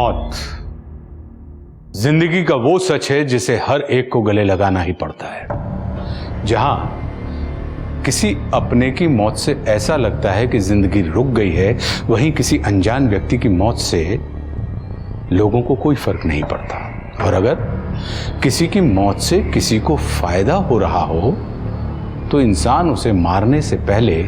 मौत जिंदगी का वो सच है जिसे हर एक को गले लगाना ही पड़ता है। जहां किसी अपने की मौत से ऐसा लगता है कि जिंदगी रुक गई है, वहीं किसी अनजान व्यक्ति की मौत से लोगों को कोई फर्क नहीं पड़ता। और अगर किसी की मौत से किसी को फायदा हो रहा हो तो इंसान उसे मारने से पहले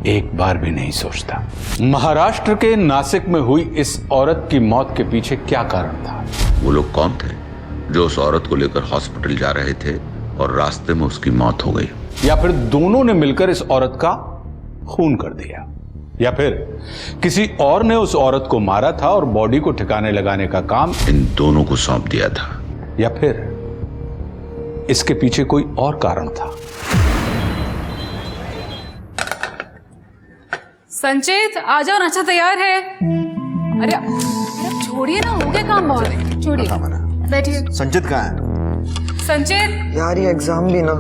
एक बार भी नहीं सोचता। महाराष्ट्र के नासिक में हुई इस औरत की मौत के पीछे क्या कारण था? वो लोग कौन थे जो उस औरत को लेकर हॉस्पिटल जा रहे थे और रास्ते में उसकी मौत हो गई? या फिर दोनों ने मिलकर इस औरत का खून कर दिया? या फिर किसी और ने उस औरत को मारा था और बॉडी को ठिकाने लगाने का काम इन दोनों को सौंप दिया था? या फिर इसके पीछे कोई और कारण था? संचित आ जाओ, नाश्ता तैयार है। अरे अरे छोड़िए ना, हो गया काम बहुत। छोड़िए, बैठिए। संचित कहाँ है? संचित यार ये एग्जाम भी ना।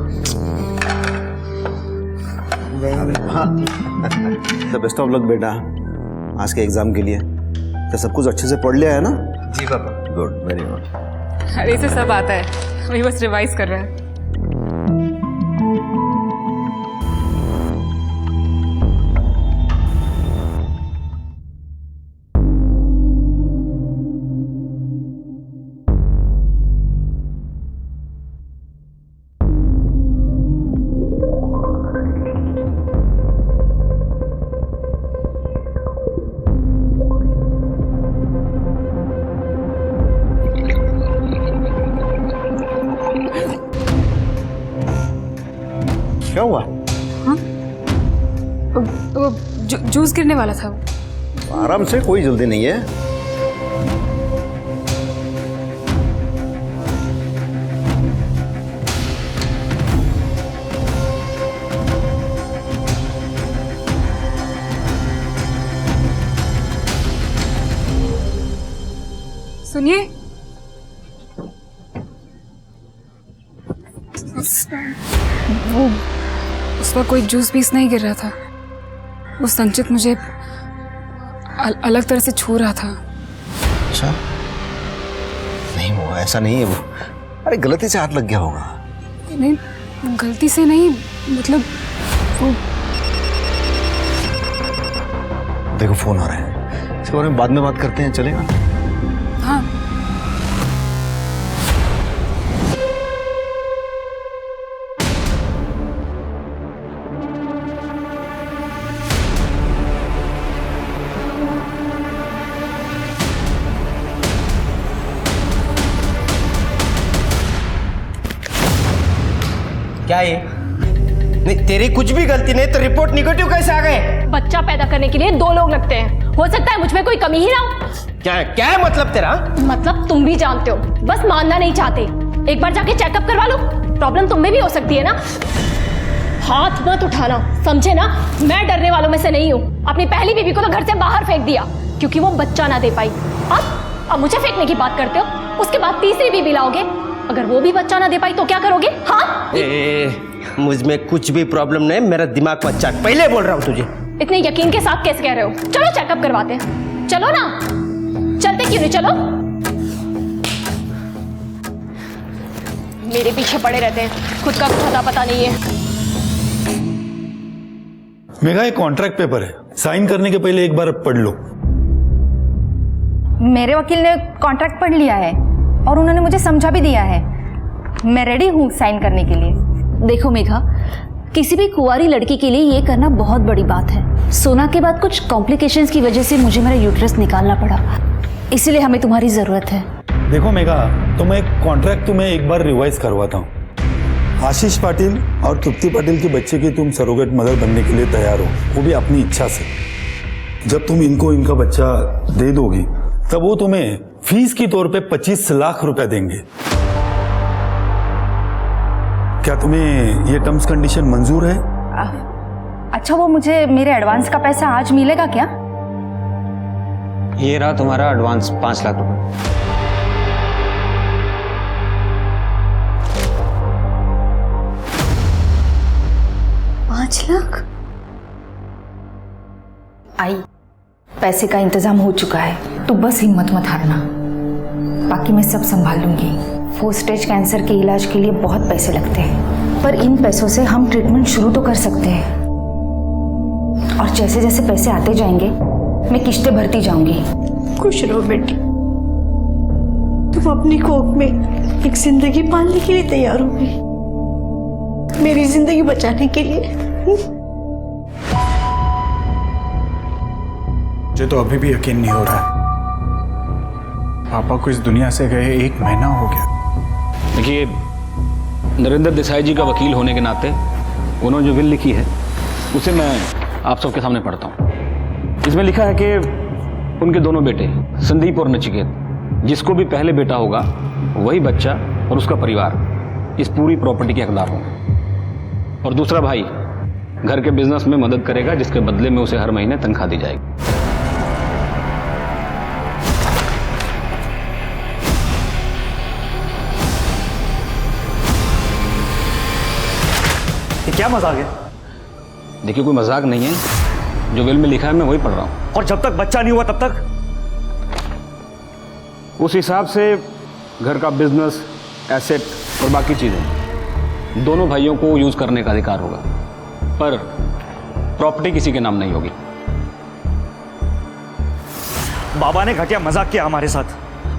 द बेस्ट ऑफ लक बेटा आज के एग्जाम के लिए। तो सब कुछ अच्छे से पढ़ लिया है ना? जी पापा। Good, very good. अरे इसे सब आता है, अभी बस रिवाइज कर रहा है। क्या हुआ? हाँ? वो जूस गिरने वाला था। आराम से, कोई जल्दी नहीं है। सुनिए, वो उस वक्त कोई जूस पीस नहीं गिर रहा था। वो संचित मुझे अलग तरह से छू रहा था। अच्छा, नहीं वो ऐसा नहीं है। वो अरे गलती से हाथ लग गया होगा। नहीं, गलती से नहीं, मतलब वो। देखो फोन आ रहा है, इसके बारे में बाद में बात करते हैं, चलेगा? हाँ। क्या ये? नहीं तेरी कुछ भी गलती नहीं तो रिपोर्ट निगेटिव कैसे आ गए? बच्चा पैदा करने के लिए 2 लोग लगते हैं। हो सकता है मुझ में कोई कमी ही ना हो। क्या है मतलब तेरा? मतलब तुम भी जानते हो, बस मानना नहीं चाहते। एक बार जाके चेकअप करवा लो, प्रॉब्लम तुम में भी हो सकती है ना। हाथ मत उठाना, समझे ना? मैं डरने वालों में से नहीं हूँ। अपनी पहली बीवी को तो घर से बाहर फेंक दिया क्योंकि वो बच्चा ना दे पाई। अब मुझे फेंकने की बात करते हो। उसके बाद तीसरी बीवी लाओगे, अगर वो भी बच्चा ना दे पाई तो क्या करोगे? हाँ, मुझ में कुछ भी प्रॉब्लम नहीं, मेरा दिमाग मत चाट, पहले बोल रहा हूँ तुझे। इतने यकीन के साथ कैसे कह रहे हो? चलो चेकअप करवाते हैं। चलो ना, चलते क्यों नहीं? चलो। मेरे पीछे पड़े रहते हैं, खुद का पता पता नहीं है। मेघा, एक कॉन्ट्रैक्ट पेपर है, साइन करने के पहले एक बार पढ़ लो। मेरे वकील ने कॉन्ट्रैक्ट पढ़ लिया है और उन्होंने मुझे समझा भी दिया है। मैं रेडी हूँ साइन करने के लिए। देखो मेघा, किसी भी कुंवारी लड़की के लिए ये करना बहुत बड़ी बात है। सोना के बाद कुछ कॉम्प्लिकेशंस की वजह से मुझे मेरा यूट्रस निकालना पड़ा, इसीलिए हमें तुम्हारी जरूरत है। देखो मेघा, तो मैं कॉन्ट्रैक्ट तुम्हें एक बार रिवाइज करवाता हूँ। आशीष पाटिल और तृप्ति पाटिल के बच्चे की तुम सरोगेट मदर बनने के लिए तैयार हो, वो भी अपनी इच्छा से। जब तुम इनको इनका बच्चा दे दोगी तब वो तुम्हें फीस के तौर पे 25 लाख रुपए देंगे। क्या तुम्हें ये टर्म्स कंडीशन मंजूर है? अच्छा, वो मुझे मेरे एडवांस का पैसा आज मिलेगा क्या? ये रहा तुम्हारा एडवांस 5 लाख रुपए। 5 लाख? आई पैसे का इंतजाम हो चुका है, तू बस हिम्मत मत हारना। बाकी मैं सब संभाल लूंगी। 4 स्टेज कैंसर के इलाज के लिए बहुत पैसे लगते हैं, पर इन पैसों से हम ट्रीटमेंट शुरू तो कर सकते हैं। और जैसे जैसे पैसे आते जाएंगे मैं किश्तें भरती जाऊंगी। खुश रहो बेटी, तुम अपनी कोख में एक जिंदगी पालने के लिए तैयार हो गई, मेरी जिंदगी बचाने के लिए। मुझे तो अभी भी यकीन नहीं हो रहा है, पापा को इस दुनिया से गए 1 महीना हो गया। देखिए, नरेंद्र देसाई जी का वकील होने के नाते उन्होंने जो विल लिखी है उसे मैं आप सबके सामने पढ़ता हूँ। इसमें लिखा है कि उनके दोनों बेटे संदीप और नचिकेत, जिसको भी पहले बेटा होगा वही बच्चा और उसका परिवार इस पूरी प्रॉपर्टी के हकदार होंगे। और दूसरा भाई घर के बिजनेस में मदद करेगा, जिसके बदले में उसे हर महीने तनख्वाह दी जाएगी। क्या मजाक है? देखिए, कोई मजाक नहीं है, जो विल में लिखा है मैं वही पढ़ रहा हूँ। और जब तक बच्चा नहीं हुआ तब तक उस हिसाब से घर का बिजनेस, एसेट और बाकी चीज़ें दोनों भाइयों को यूज़ करने का अधिकार होगा, पर प्रॉपर्टी किसी के नाम नहीं होगी। बाबा ने घटिया मजाक किया हमारे साथ।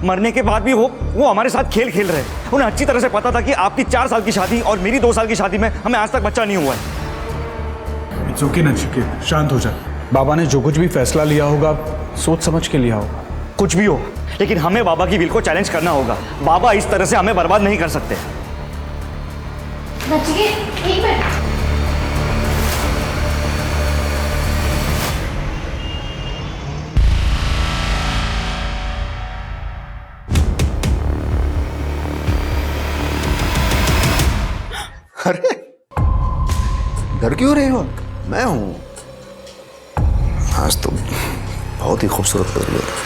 मरने के बाद भी वो हमारे साथ खेल खेल रहे हैं। उन्हें अच्छी तरह से पता था कि आपकी 4 साल की शादी और मेरी 2 साल की शादी में हमें आज तक बच्चा नहीं हुआ है। इट्स ओके नचिकेत, शांत हो जा। बाबा ने जो कुछ भी फैसला लिया होगा सोच समझ के लिया होगा। कुछ भी हो, लेकिन हमें बाबा की विल को चैलेंज करना होगा। बाबा इस तरह से हमें बर्बाद नहीं कर सकते। नचिकेत, एक मिनट। अरे डर क्यों रहे हो? मैं हूं। आज तो बहुत ही खूबसूरत लग रही हो।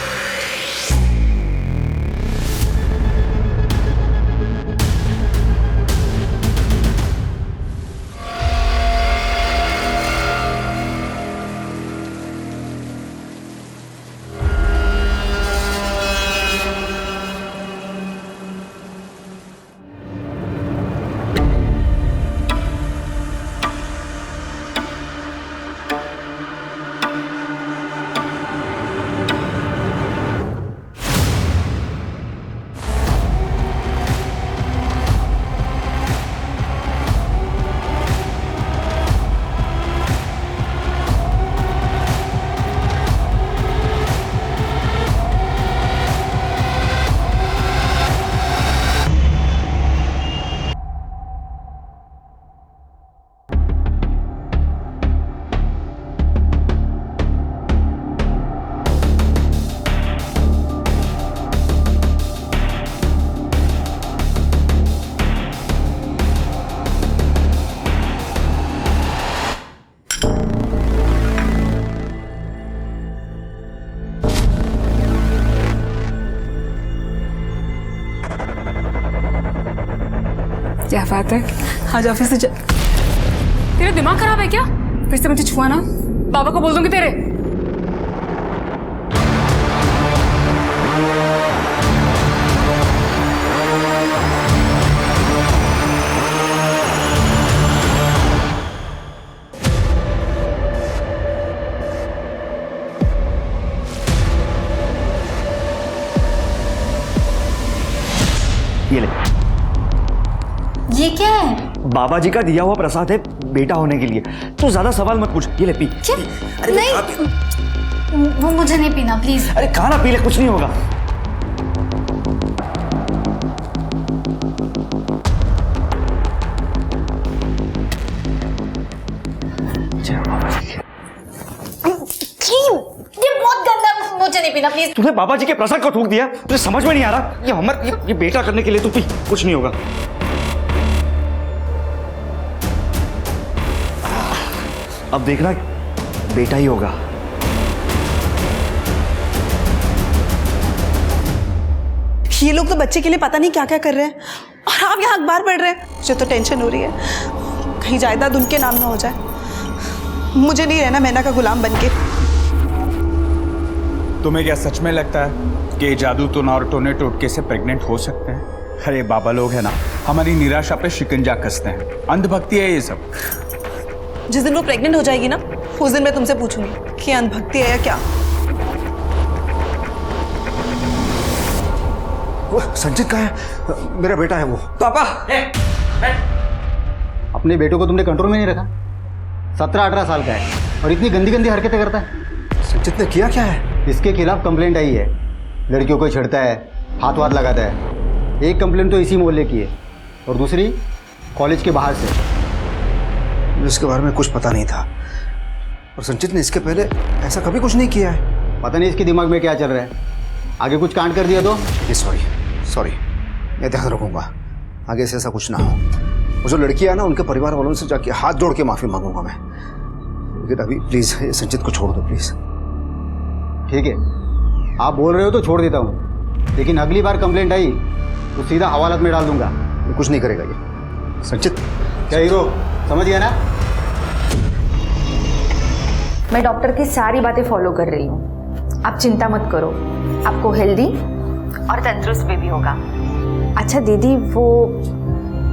क्या बात है, आज ऑफिस से तेरा दिमाग खराब है क्या? फिर से मुझे छुआ ना, बाबा को बोल दूंगी तेरे। ये ले। ये क्या है? बाबा जी का दिया हुआ प्रसाद है बेटा होने के लिए। तो ज्यादा सवाल मत पूछ, ये ले पी। क्या? नहीं, वो मुझे नहीं पीना प्लीज। अरे खाना पी ले, कुछ नहीं होगा। ये बहुत गंदा, मुझे नहीं पीना प्लीज। तूने बाबा जी के प्रसाद को थूक दिया, तुझे समझ में नहीं आ रहा? ये बेटा करने के लिए तू पी, कुछ नहीं होगा। अब देखना बेटा ही होगा। ये लोग तो बच्चे के लिए पता नहीं क्या क्या कर रहे हैं, और आप यहाँ अखबार पढ़ रहे हैं। मुझे तो टेंशन हो रही है, कहीं जायदाद उनके नाम ना हो जाए। मुझे नहीं रहना मैना का गुलाम बनके। तुम्हें क्या सच में लगता है कि जादू टोना और टोने टोटके से प्रेग्नेंट हो सकते हैं? अरे बाबा लोग है ना, हमारी निराशा पे शिकंजा कसते हैं। अंधभक्ति है ये सब। जिस दिन वो प्रेग्नेंट हो जाएगी ना, उस दिन मैं तुमसे पूछूंगी कि अंधभक्ति है या क्या। वो संचित कहाँ है? मेरा बेटा है वो। पापा अपने बेटे को तुमने कंट्रोल में नहीं रखा? 17-18 साल का है और इतनी गंदी गंदी हरकतें करता है। संचित ने किया क्या है? इसके खिलाफ कंप्लेंट आई है। लड़कियों को छेड़ता है, हाथ वाथ लगाता है। एक कंप्लेंट तो इसी मोहल्ले की है और दूसरी कॉलेज के बाहर से। मुझे इसके बारे में कुछ पता नहीं था और संचित ने इसके पहले ऐसा कभी कुछ नहीं किया है। पता नहीं इसके दिमाग में क्या चल रहा है। आगे कुछ कांड कर दिया तो? सॉरी, मैं ध्यान रखूंगा आगे से ऐसा कुछ ना हो। वो जो लड़कियां है ना, उनके परिवार वालों से जाके हाथ जोड़ के माफी मांगूंगा मैं। लेकिन अभी प्लीज संचित को छोड़ दो प्लीज। ठीक है, आप बोल रहे हो तो छोड़ देता हूँ, लेकिन अगली बार कंप्लेंट आई तो सीधा हवालात में डाल दूंगा। ये कुछ नहीं करेगा ये। संचित क्या हीरो, समझ गया ना? मैं डॉक्टर की सारी बातें फॉलो कर रही हूँ, आप चिंता मत करो। आपको हेल्दी और तंदुरुस्त बेबी होगा। अच्छा दीदी, वो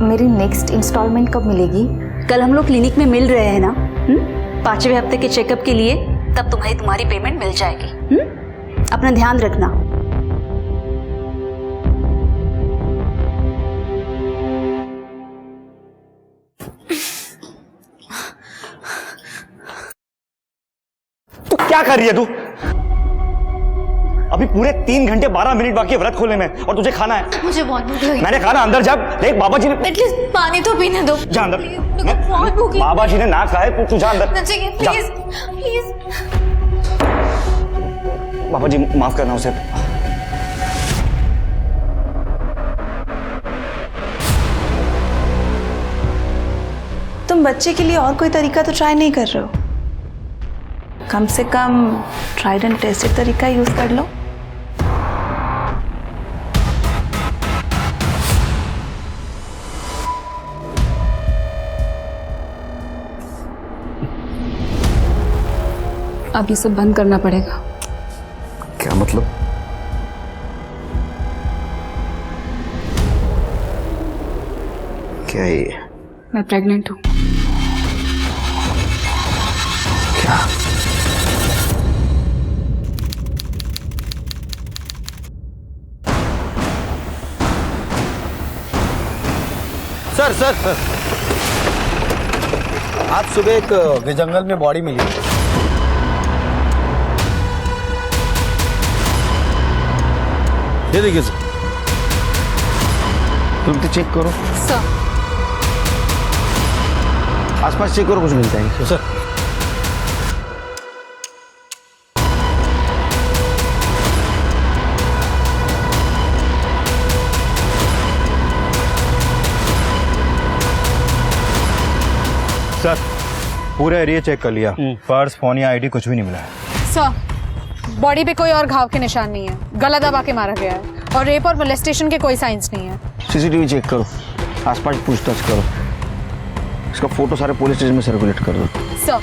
मेरी नेक्स्ट इंस्टॉलमेंट कब मिलेगी? कल हम लोग क्लिनिक में मिल रहे हैं ना, 5वें हफ्ते के चेकअप के लिए, तब तुम्हारी पेमेंट मिल जाएगी। अपना ध्यान रखना। तू क्या कर रही है तू? अभी पूरे 3 घंटे 12 मिनट बाकी है व्रत खोलने में और तुझे खाना है। मुझे बहुत भूख लगी। मैंने खाना अंदर जा, देख बाबा जी ने। एटलीस्ट पानी तो पीने दो। जा अंदर। बहुत भूख लगी। बाबा जी ने ना खाए, तू जा अंदर। Please please. बाबा जी माफ करना उसे। तुम बच्चे के लिए और कोई तरीका तो ट्राई नहीं कर रहे हो? कम से कम ट्राइड एंड टेस्टेड तरीका यूज कर लो। अब ये सब बंद करना पड़ेगा। क्या मतलब? क्या है ये? मैं प्रेग्नेंट हूँ। क्या? सर आज सुबह एक जंगल में बॉडी मिली। ये देखिए सर, तुम तो चेक करो। सर आसपास चेक करो, कुछ मिलता है सर। सर पूरा एरिया चेक कर लिया, पर्स फोन या आईडी कुछ भी नहीं मिला है। सर बॉडी पे कोई और घाव के निशान नहीं है, गला दबा के मारा गया है और रेप और मोलेस्टेशन के कोई साइंस नहीं है। सीसीटीवी चेक करो, आसपास पूछताछ करो, इसका फोटो सारे पुलिस स्टेशन में सर्कुलेट कर दो। सर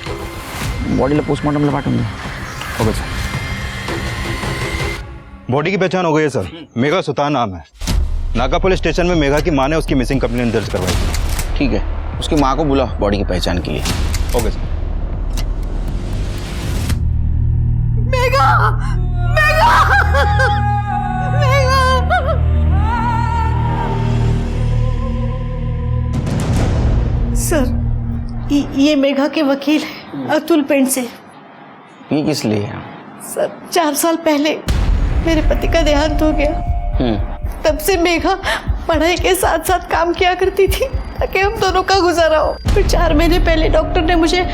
बॉडीला पोस्टमार्टमला पाठवून द्या। Okay sir. बॉडी की पहचान हो गई है सर, मेघा सुतार नाम है। नागा पुलिस स्टेशन में मेघा की मां ने उसकी मिसिंग कंप्लेंट दर्ज करवाई थी। ठीक है, उसकी माँ को बुला बॉडी की पहचान के लिए। Okay sir. Megha, Megha, Megha. Sir ये मेघा के वकील है, अतुल पेंट से। ये किस लिए है? सर 4 साल पहले मेरे पति का देहांत हो गया। तब से मेघा पढ़ाई के साथ साथ काम किया करती थी ताकि हम दोनों का गुजारा हो। फिर 4 महीने पहले डॉक्टर ने मुझे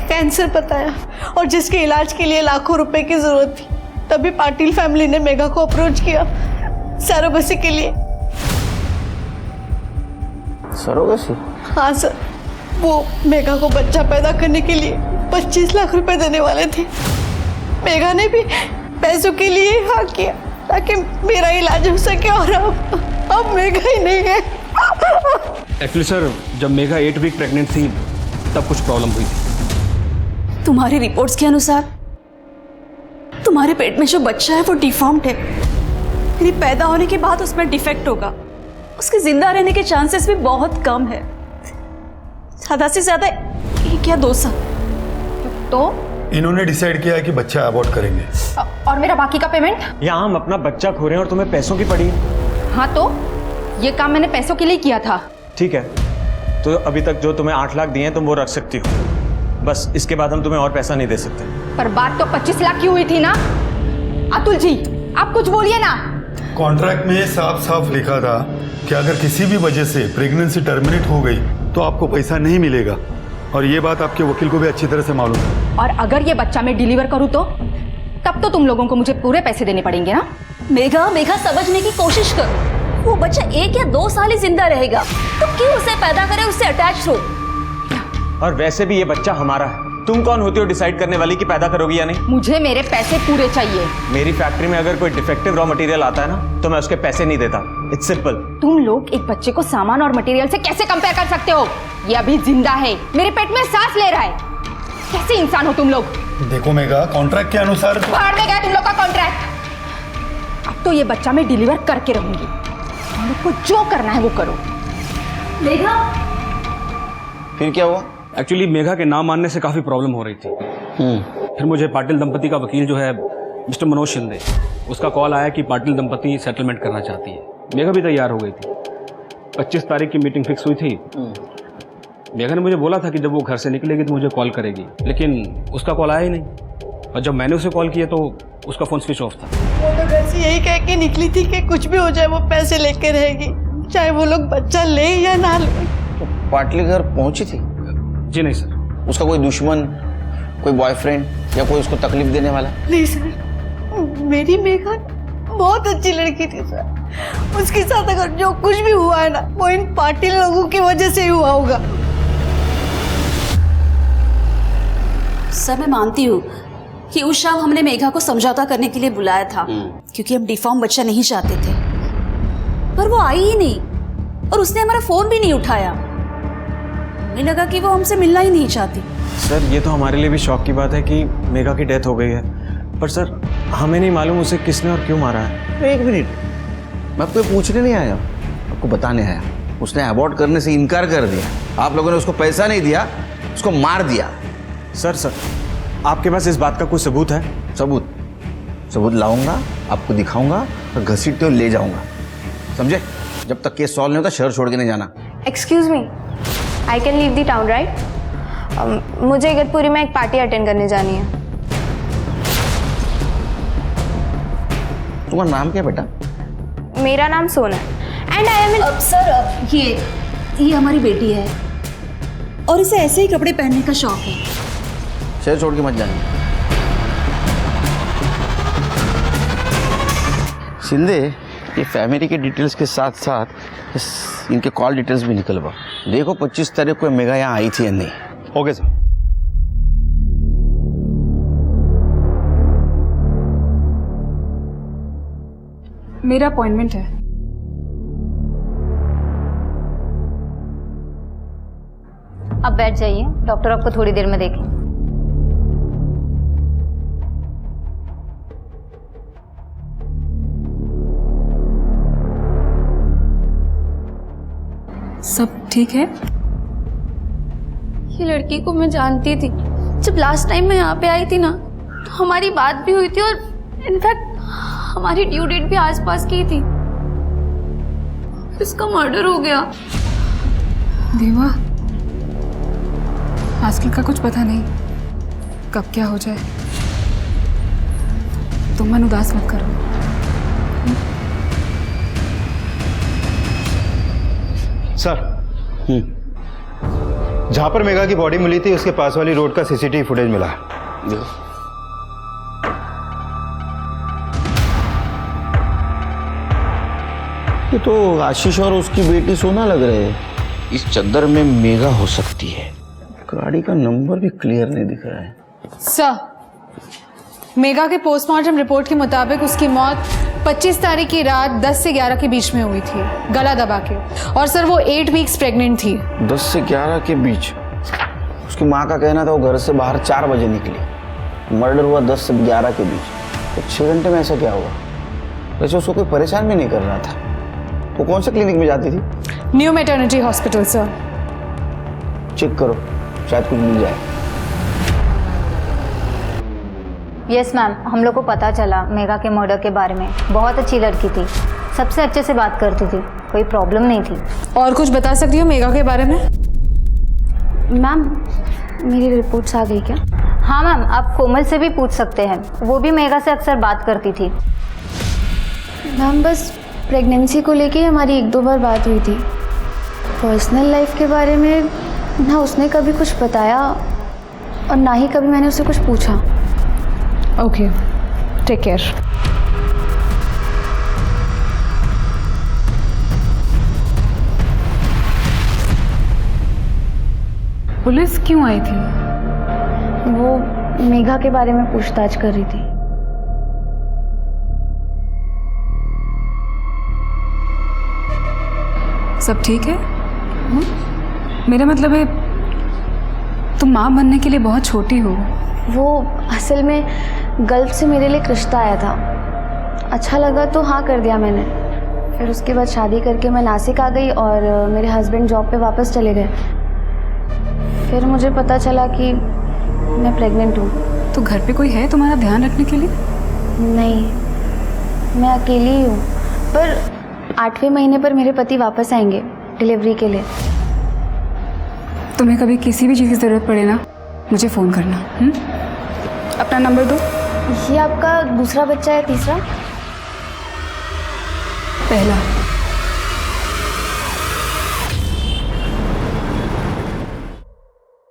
कैंसर बताया और जिसके इलाज के लिए लाखों रुपए की जरूरत थी। तभी पाटिल फैमिली ने मेघा को अप्रोच किया सरोगेसी के लिए। सरोगेसी? हाँ सर, वो मेघा को बच्चा पैदा करने के लिए 25 लाख रुपए देने वाले थे। मेघा ने भी पैसों के लिए हाँ किया ताकि मेरा इलाज हो सके और अब मेघा ही नहीं है। एक्चुअली सर, जब मेघा 8 वीक प्रेग्नेंट थी तब कुछ प्रॉब्लम हुई थी। तुम्हारी रिपोर्ट्स के अनुसार तुम्हारे पेट में जो बच्चा है वो डिफॉर्म्ड है, मेरी पैदा होने के बाद उसमें डिफेक्ट होगा, उसके जिंदा रहने के चांसेस भी बहुत कम है, ज्यादा से ज्यादा 1 या 2 साल। तो इन्होंने डिसाइड किया है कि बच्चा अबॉर्ट करेंगे। और मेरा बाकी का पेमेंट? यहाँ हम अपना बच्चा खो रहे हैं और तुम्हें पैसों की पड़ी है। हाँ तो ये काम मैंने पैसों के लिए किया था। ठीक है, तो अभी तक जो तुम्हें 8 लाख दिए हैं तुम वो रख सकती हो, बस इसके बाद हम तुम्हें और पैसा नहीं दे सकते। पर बात तो 25 लाख की हुई थी ना। अतुल जी आप कुछ बोलिए ना। कॉन्ट्रैक्ट में साफ साफ लिखा था कि अगर किसी भी वजह से प्रेगनेंसी टर्मिनेट हो गई तो आपको पैसा नहीं मिलेगा, और ये बात आपके वकील को भी अच्छी तरह से मालूम है। और अगर ये बच्चा मैं डिलीवर करूँ तो तब तो तुम लोगों को मुझे पूरे पैसे देने पड़ेंगे ना। मेघा समझने की कोशिश करो, वो बच्चा 1 या 2 साल ही जिंदा रहेगा, तो क्यों उसे पैदा करे, उससे अटैच हो। और वैसे भी ये बच्चा हमारा है, तुम कौन होती हो डिसाइड करने वाली कि पैदा करोगी या नहीं? मुझे मेरे पैसे पूरे चाहिए। मेरी फैक्ट्री में अगर कोई डिफेक्टिव रॉ मटेरियल आता है ना तो मैं उसके पैसे नहीं देता। It's simple. तुम लोग एक बच्चे को सामान और मटेरियल से कैसे कंपेयर कर सकते हो? ये अभी जिंदा है, मेरे पेट में सांस ले रहा है। कैसे इंसान हो तुम लोग? देखो मेघा, कॉन्ट्रैक्ट के अनुसार बाहर में गया तुम लोग का कॉन्ट्रैक्ट। अब तो ये बच्चा मैं डिलीवर करके रहूंगी, तुम लोग को जो करना है वो करो। मेघा फिर क्या हुआ? एक्चुअली मेघा के नाम मानने से काफ़ी प्रॉब्लम हो रही थी। फिर मुझे पाटिल दंपति का वकील जो है मिस्टर मनोज शिंदे, उसका कॉल आया कि पाटिल दंपति सेटलमेंट करना चाहती है। मेघा भी तैयार हो गई थी। 25 तारीख की मीटिंग फिक्स हुई थी। मेघा ने मुझे बोला था कि जब वो घर से निकलेगी तो मुझे कॉल करेगी, लेकिन उसका कॉल आया ही नहीं। और जब मैंने उसे कॉल किया तो उसका फ़ोन स्विच ऑफ था। वो तो घर से यही कह के निकली थी कि कुछ भी हो जाए वो पैसे लेके रहेगी, चाहे वो लोग बच्चा ले या ना ले। तो पाटली घर पहुंची थी? जी नहीं सर। उसका कोई दुश्मन, कोई बॉयफ्रेंड या कोई उसको तकलीफ देने वाला? नहीं सर, मेरी मेघा बहुत अच्छी लड़की थी सर। उसके साथ अगर जो कुछ भी हुआ है ना वो इन पाटिल लोगों की वजह से ही हुआ होगा। सर मैं मानती हूँ कि उस शाम हमने मेघा को समझौता करने के लिए बुलाया था, क्योंकि हम डिफॉर्म बच्चा नहीं चाहते थे, पर वो आई ही नहीं और उसने हमारा फोन भी नहीं उठाया। हमें लगा कि वो हमसे मिलना ही नहीं चाहती। सर ये तो हमारे लिए भी शौक की बात है कि मेघा की डेथ हो गई है, पर सर हमें नहीं मालूम उसे किसने और क्यों मारा है। 1 मिनट, मैं आपको पूछने नहीं आया, आपको बताने आया। उसने अबॉर्ट करने से इनकार कर दिया, आप लोगों ने उसको पैसा नहीं दिया, उसको मार दिया। सर आपके पास इस बात का कोई सबूत है? सबूत लाऊंगा, आपको दिखाऊंगा और घसीटते हुए ले जाऊंगा, समझे? जब तक केस सॉल्व नहीं होता शहर छोड़ के नहीं जाना। Excuse me, I can leave the town right? मुझे इगतपुरी में एक पार्टी अटेंड करने जानी है। तुम्हारा नाम क्या बेटा? मेरा नाम सोना है एंड आई एम अब सर ये हमारी बेटी है और इसे ऐसे ही कपड़े पहनने का शौक है। शहर छोड़ के मत जाना। शिंदे, ये फैमिली के डिटेल्स के साथ साथ इनके कॉल डिटेल्स भी निकलवा। देखो 25 तारीख को मेघा यहाँ आई थी या नहीं। Okay sir. मेरा अपॉइंटमेंट है। अब बैठ जाइए, डॉक्टर आपको थोड़ी देर में देखें। सब ठीक है? ये लड़की को मैं जानती थी। जब लास्ट टाइम मैं यहाँ पे आई थी ना तो हमारी बात भी हुई थी और इनफैक्ट हमारी ड्यू डेट भी आसपास की थी। इसका मर्डर हो गया। देवा, आजकल का कुछ पता नहीं, कब क्या हो जाए। तुम मन उदास मत करो। सर, जहां पर मेघा की बॉडी मिली थी उसके पास वाली रोड का सीसीटीवी फुटेज मिला है। ये तो आशीष और उसकी बेटी सोना लग रहे हैं। इस चद्दर में मेघा हो सकती है। गाड़ी का नंबर भी क्लियर नहीं दिख रहा है। सर, मेघा के पोस्टमार्टम रिपोर्ट के मुताबिक उसकी मौत 25 तारीख की रात 10 से 11 के बीच में हुई थी, गला दबा के। और सर वो 8 वीक्स प्रेग्नेंट थी। 10 से 11 के बीच? उसकी माँ का कहना था वो घर से बाहर 4 बजे निकली। मर्डर हुआ 10 से 11 के बीच। तो 6 घंटे में ऐसा क्या हुआ? वैसे उसको कोई परेशान भी नहीं कर रहा था। वो कौन से क्लिनिक में जाती थी? New maternity hospital sir. Check करो, शायद कुछ मिल जाए। यस मैम, हम लोग को पता चला मेघा के मर्डर के बारे में। बहुत अच्छी लड़की थी, सबसे अच्छे से बात करती थी, कोई प्रॉब्लम नहीं थी। और कुछ बता सकती हो मेघा के बारे में? मैम मेरी रिपोर्ट्स आ गई क्या? हाँ मैम, आप कोमल से भी पूछ सकते हैं, वो भी मेघा से अक्सर बात करती थी। मैम बस प्रेगनेंसी को लेके हमारी 1-2 बार बात हुई थी। पर्सनल लाइफ के बारे में ना उसने कभी कुछ बताया और ना ही कभी मैंने उससे कुछ पूछा। Okay, take care. पुलिस क्यों आई थी? वो मेघा के बारे में पूछताछ कर रही थी। सब ठीक है? मेरा मतलब है तुम माँ बनने के लिए बहुत छोटी हो। वो असल में गल्फ से मेरे लिए एक रिश्ता आया था, अच्छा लगा तो हाँ कर दिया मैंने। फिर उसके बाद शादी करके मैं नासिक आ गई और मेरे हस्बैंड जॉब पे वापस चले गए। फिर मुझे पता चला कि मैं प्रेग्नेंट हूँ। तो घर पे कोई है तुम्हारा ध्यान रखने के लिए? नहीं, मैं अकेली ही हूँ, पर 8वें महीने पर मेरे पति वापस आएंगे डिलीवरी के लिए। तुम्हें कभी किसी भी चीज़ की ज़रूरत पड़े ना, मुझे फ़ोन करना। अपना नंबर दो। ये आपका दूसरा बच्चा है? तीसरा? पहला।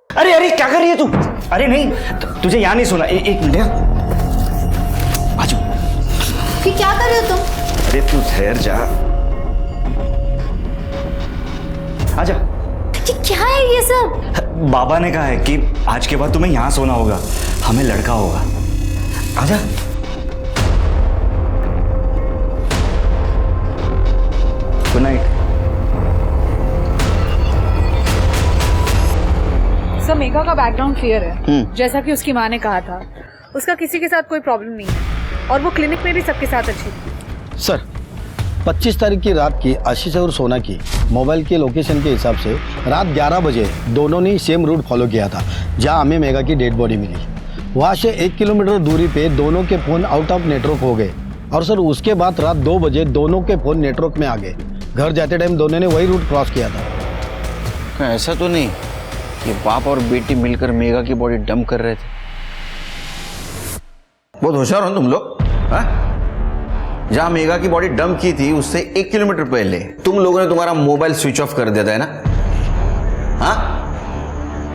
अरे अरे क्या कर रही है तू? अरे नहीं, तुझे यहाँ नहीं सुना। एक मिनट आ जाओ। ये क्या कर रहे हो तुम? अरे तू ठहर जा, आजा। ये क्या है ये सब? बाबा ने कहा है कि आज के बाद तुम्हें यहाँ सोना होगा, हमें लड़का होगा। आजा। Good night. सर मेघा का बैकग्राउंड क्लियर है, जैसा कि उसकी माँ ने कहा था। उसका किसी के साथ कोई प्रॉब्लम नहीं है और वो क्लिनिक में भी सबके साथ अच्छी थी। सर 25 तारीख की रात की आशीष और सोना की मोबाइल के लोकेशन के हिसाब से रात 11 बजे दोनों ने सेम रूट फॉलो किया था जहां हमें मेघा की डेड बॉडी मिली। वहां से 1 किलोमीटर दूरी पे दोनों के फ़ोन आउट ऑफ नेटवर्क हो गए और सर उसके बाद रात 2 बजे दोनों के फ़ोन नेटवर्क में आ गए। घर जाते टाइम दोनों ने वही रूट क्रॉस किया था। ऐसा तो नहीं कि बाप और बेटी मिलकर मेघा की बॉडी डंप कर रहे थे? बहुत होशियार हो तुम लोग। जहां मेघा की बॉडी डंप की थी उससे 1 किलोमीटर पहले तुम लोगों ने तुम्हारा मोबाइल स्विच ऑफ कर दिया था, है ना? हाँ,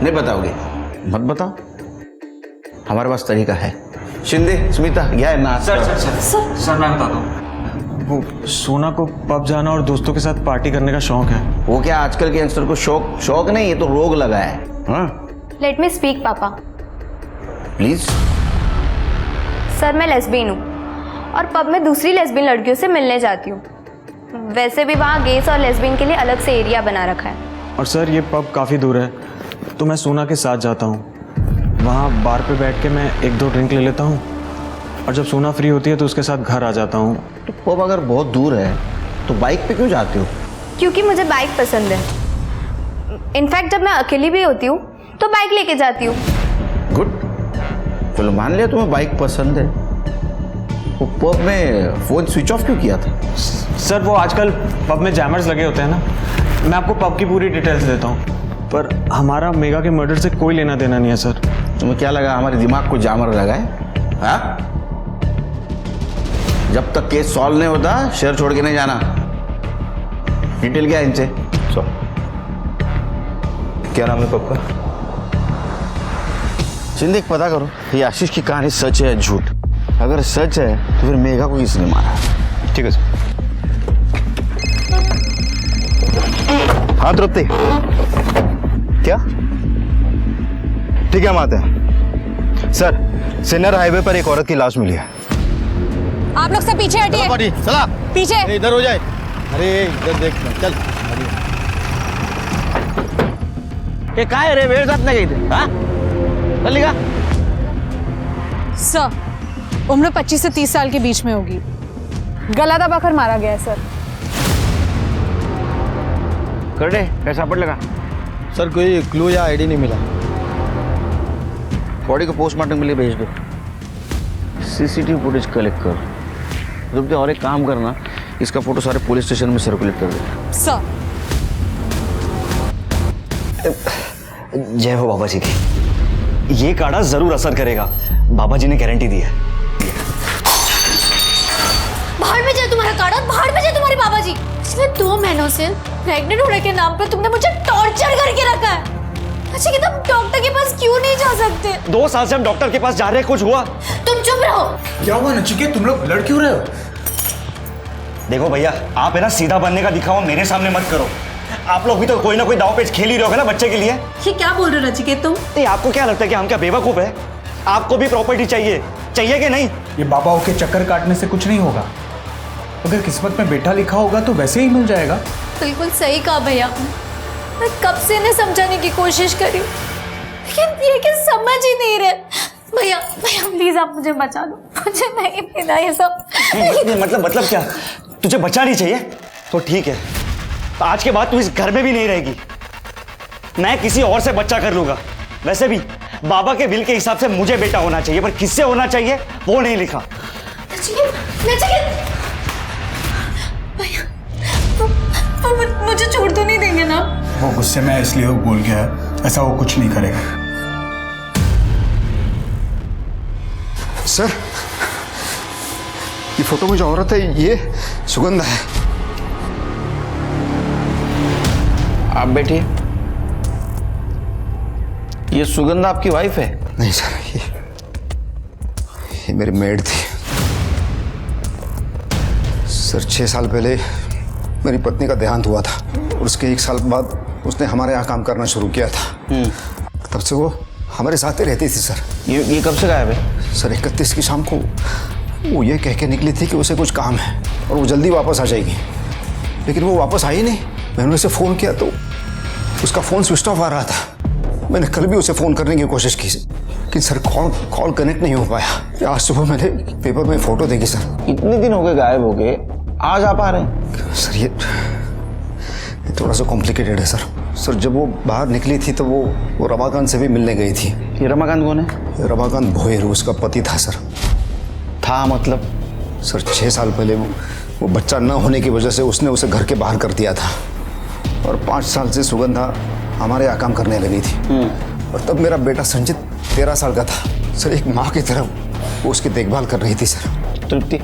नहीं बताओगे? मत बताओ, हमारे पास तरीका है। शिंदे, स्मिता, क्या है ना? सर मैं बताता हूँ। वो सोना को पब जाना और दोस्तों के साथ पार्टी करने का शौक है। वो क्या आजकल के यंगस्टर को शौक नहीं, ये तो रोग लगा है। लेट मी स्पीक पापा। प्लीज। सर मैं लेस्बियन हूँ और पब में दूसरी लेस्बियन लड़कियों से मिलने जाती हूँ। वैसे भी वहाँ गेस और लेस्बियन के लिए अलग से एरिया बना रखा है। और सर ये पब काफ़ी दूर है तो मैं सोना के साथ जाता हूँ। वहाँ बार पे बैठ के मैं 1-2 ड्रिंक ले लेता हूँ और जब सोना फ्री होती है तो उसके साथ घर आ जाता हूँ। तो पब अगर बहुत दूर है तो बाइक पे क्यों जाते हो? क्योंकि मुझे बाइक पसंद है। इनफैक्ट जब मैं अकेली भी होती हूँ तो बाइक लेके जाती हूँ। गुड, चलो मान लिया तुम्हें बाइक पसंद है। वो पब में फोन स्विच ऑफ क्यों किया था? सर वो आजकल पब में जैमर्स लगे होते हैं ना, मैं आपको पब की पूरी डिटेल्स देता हूँ, पर हमारा मेघा के मर्डर से कोई लेना देना नहीं है सर। तुम्हें क्या लगा हमारे दिमाग को जामर लगा है? हाँ? जब तक केस सॉल्व नहीं होता शहर छोड़ के नहीं जाना। डिटेल क्या है इनसे? क्या नाम है पब का? सिंधिक पता करो ये आशीष की कहानी सच है या झूठ। अगर सच है तो फिर मेघा को किसने मारा? ठीक है सर। हाँ तृप्ति, क्या? ठीक है हम आते हैं। सर सिन्नर हाईवे पर एक औरत की लाश मिली है। आप लोग सब पीछे हटिए। चला पीछे इधर हो जाए। अरे इधर देख, चल। ये क्या है रे? मेरे साथ नहीं गई थी? हाँ? चल लिखा। सर उम्र 25 से 30 साल के बीच में होगी। गला दबाकर मारा गया है सर। कर दे, कैसा पड़ लगा? सर कोई क्लू या आईडी नहीं मिला। बॉडी को पोस्टमार्टम के लिए भेज दो। सीसीटीवी फुटेज कलेक्ट कर। जब और एक काम करना, इसका फोटो सारे पुलिस स्टेशन में सर्कुलेट कर दे। सर। जय हो बाबा जी की। ये काढ़ा जरूर असर करेगा, बाबा जी ने गारंटी दी है। बाहर में जाए तुम्हारा काढ़ा, बाहर में जाए तुम्हारे बाबा जी। पिछले 2 महीनों से प्रेग्नेंट होने के नाम पे तुमने मुझे टॉर्चर करके रखा है। अच्छा कि तुम डॉक्टर के पास क्यों नहीं जा सकते? 2 साल से हम डॉक्टर के पास जा रहे हैं, कुछ हुआ? तुम चुप रहो। क्या हुआ नचिकेत, तुम लोग लड़ क्यों रहे हो? देखो भैया, आप है ना सीधा बनने का दिखावा मेरे सामने मत करो। आप लोग भी तो कोई ना कोई दाव पेच खेल ही रहे हो ना बच्चे के लिए। ये क्या बोल रहे हो नचिकेत तुम? आपको क्या लगता है कि हम क्या बेवकूफ है? आपको भी प्रॉपर्टी चाहिए कि नहीं? ये बाबाओं के चक्कर काटने से कुछ नहीं होगा। अगर किस्मत में बेटा लिखा होगा तो वैसे ही मिल जाएगा। बिल्कुल सही कहा भैया। मैं कब से इन्हें समझाने की कोशिश करी, लेकिन ये कि समझ ही नहीं रहे। भैया भैया प्लीज आप मुझे बचा दो, मुझे नहीं पीना ये सब। मतलब क्या? तुझे बचा नहीं चाहिए? तो ठीक है, आज के बाद तू इस घर में भी नहीं रहेगी। मैं किसी और से बच्चा कर लूंगा। वैसे भी बाबा के विल के हिसाब से मुझे बेटा होना चाहिए, पर किससे होना चाहिए वो नहीं लिखा। मुझे छोड़ तो नहीं देंगे ना? वो गुस्से में इसलिए वो बोल गया है, ऐसा वो कुछ नहीं करेगा। सर, ये फोटो में जो औरत है ये सुगंधा है। आप बैठिए। ये सुगंधा आपकी वाइफ है? नहीं सर, ये मेरी मेड थी। सर 6 साल पहले मेरी पत्नी का देहांत हुआ था और उसके 1 साल बाद उसने हमारे यहाँ काम करना शुरू किया था। तब से वो हमारे साथ ही रहती थी सर। ये कब से गायब है? सर 31 की शाम को वो ये कह के निकली थी कि उसे कुछ काम है और वो जल्दी वापस आ जाएगी, लेकिन वो वापस आई नहीं। मैंने उसे फ़ोन किया तो उसका फ़ोन स्विच ऑफ आ रहा था। मैंने कल भी उसे फ़ोन करने की कोशिश की, लेकिन सर कॉल कनेक्ट नहीं हो पाया। आज सुबह मैंने पेपर में फ़ोटो देखी सर। इतने दिन हो गए गायब हो गए, आज आप आ रहे हैं? सर ये थोड़ा सा कॉम्प्लिकेटेड है सर। सर जब वो बाहर निकली थी तो वो रमाकांत से भी मिलने गई थी। ये रमाकांत कौन है? रमाकांत भोयर उसका पति था सर। था मतलब? सर 6 साल पहले वो बच्चा न होने की वजह से उसने उसे घर के बाहर कर दिया था और 5 साल से सुगंधा हमारे यहाँ काम करने लगी थी। और तब मेरा बेटा संचित 13 साल का था। सर एक माँ की तरह वो उसकी देखभाल कर रही थी सर। तृप्ति,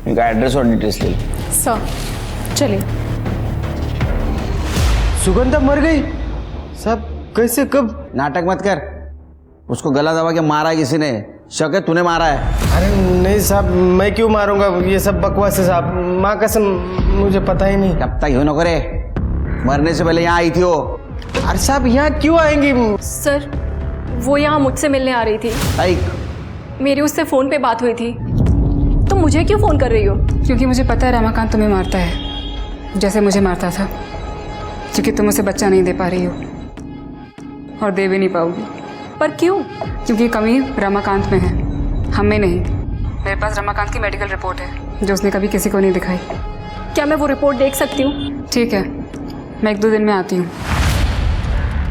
इनका एड्रेस और डिटेल्स ले लो। सर चलिए। सुगंधा मर गई? साहब कैसे, कब? नाटक मत कर। उसको गला दबा के मारा है किसी ने। शक है तूने मारा है? अरे नहीं साहब, मैं क्यों मारूंगा? ये सब बकवास है साहब, माँ कसम मुझे पता ही नहीं। तब तक क्यों न करे, मरने से पहले यहाँ आई थी वो। अरे साहब यहाँ क्यों आएंगी? सर वो यहाँ मुझसे मिलने आ रही थी। मेरी उससे फ़ोन पे बात हुई थी। तो मुझे क्यों फ़ोन कर रही हो? क्योंकि मुझे पता है रमाकांत तुम्हें मारता है, जैसे मुझे मारता था। क्योंकि तुम उसे बच्चा नहीं दे पा रही हो और दे भी नहीं पाओगी। पर क्यों? क्योंकि कमी रमाकांत में है, हम में नहीं। मेरे पास रमाकांत की मेडिकल रिपोर्ट है जो उसने कभी किसी को नहीं दिखाई। क्या मैं वो रिपोर्ट देख सकती हूँ? ठीक है, मैं 1-2 दिन में आती हूँ।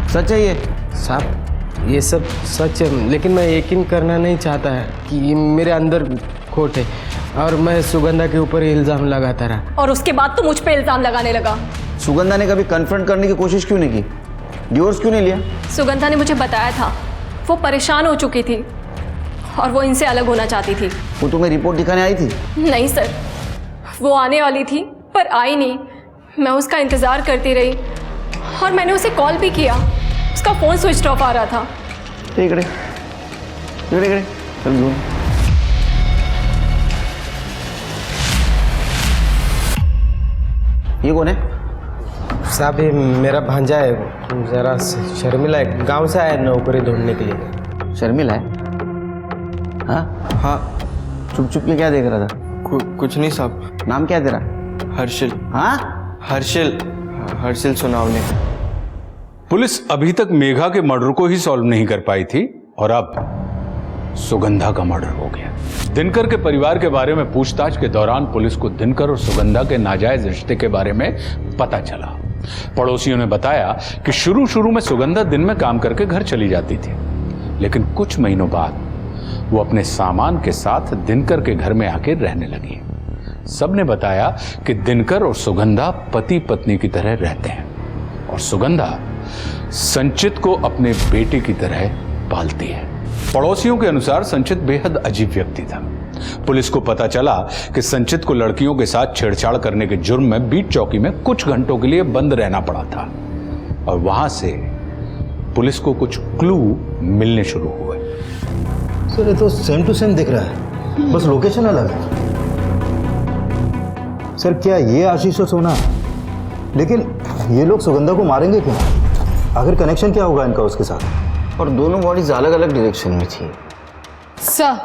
सच है ये? साहब ये सब सच है, लेकिन मैं यकीन करना नहीं चाहता है कि ये मेरे अंदर खोट है और मैं सुगंधा के ऊपर इल्ज़ाम लगाता रहा। और उसके बाद तो मुझ पे इल्ज़ाम लगाने लगा। सुगंधा ने कभी कन्फ्रंट करने की कोशिश क्यों नहीं की? डिवोर्स क्यों नहीं लिया? सुगंधा ने मुझे बताया था वो परेशान हो चुकी थी और वो इनसे अलग होना चाहती थी। वो तुम्हें रिपोर्ट दिखाने आई थी? नहीं सर, वो आने वाली थी पर आई नहीं। मैं उसका इंतज़ार करती रही और मैंने उसे कॉल भी किया, उसका फ़ोन स्विच ऑफ आ रहा था। ठीक है, चल घूम। ये कौन है? साहब ये मेरा भांजा है, जरा शर्मिला है, गांव से आया नौकरी ढूंढने के लिए। शर्मिला है? हाँ हाँ। चुप चुप के क्या देख रहा था? कुछ नहीं साहब। नाम क्या तेरा? हर्षिल। हाँ हर्षिल सोनावने। पुलिस अभी तक मेघा के मर्डर को ही सॉल्व नहीं कर पाई थी और अब सुगंधा का मर्डर हो गया। दिनकर के परिवार के बारे में पूछताछ के दौरान पुलिस को दिनकर और सुगंधा के नाजायज रिश्ते के बारे में पता चला। पड़ोसियों ने बताया कि शुरू में सुगंधा दिन में काम करके घर चली जाती थी, लेकिन कुछ महीनों बाद वो अपने सामान के साथ दिनकर के घर में आकर रहने लगी। सबने बताया कि दिनकर और सुगंधा पति पत्नी की तरह रहते हैं और सुगंधा संचित को अपने बेटे की तरह पालती है। पड़ोसियों के अनुसार संचित बेहद अजीब व्यक्ति था। पुलिस को पता चला कि संचित को लड़कियों के साथ छेड़छाड़ करने के जुर्म में बीट चौकी में कुछ घंटों के लिए बंद रहना पड़ा था और वहां से पुलिस को कुछ क्लू मिलने शुरू हुए। सर ये तो सेम टू सेम दिख रहा है, बस लोकेशन अलग है। सर क्या ये आशीष और सोना? लेकिन ये लोग सुगंधा को मारेंगे क्यों? आखिर कनेक्शन क्या होगा इनका उसके साथ? और दोनों बॉडीज अलग अलग डायरेक्शन में थी। सर,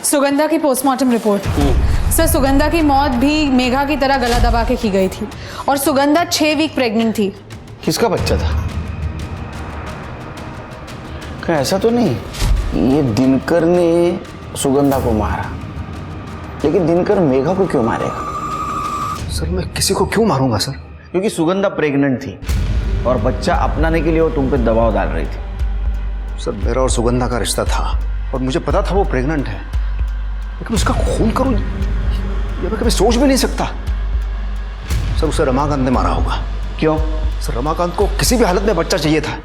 सुगंधा की पोस्टमार्टम रिपोर्ट। सर, सुगंधा की मौत भी मेघा की तरह गला दबा के की गई थी और सुगंधा 6 वीक प्रेग्नेंट थी। किसका बच्चा था? क्या ऐसा तो नहीं ये दिनकर ने सुगंधा को मारा, लेकिन दिनकर मेघा को क्यों मारेगा? सर मैं किसी को क्यों मारूंगा सर? क्योंकि सुगंधा प्रेग्नेंट थी और बच्चा अपनाने के लिए वो तुम पे दबाव डाल रही थी। सर मेरा और सुगंधा का रिश्ता था और मुझे पता था वो प्रेग्नेंट है, लेकिन उसका खून करूं ये मैं कभी सोच भी नहीं सकता। सर उसे रमाकांत ने मारा होगा। क्यों? सर रमाकांत को किसी भी हालत में बच्चा चाहिए था।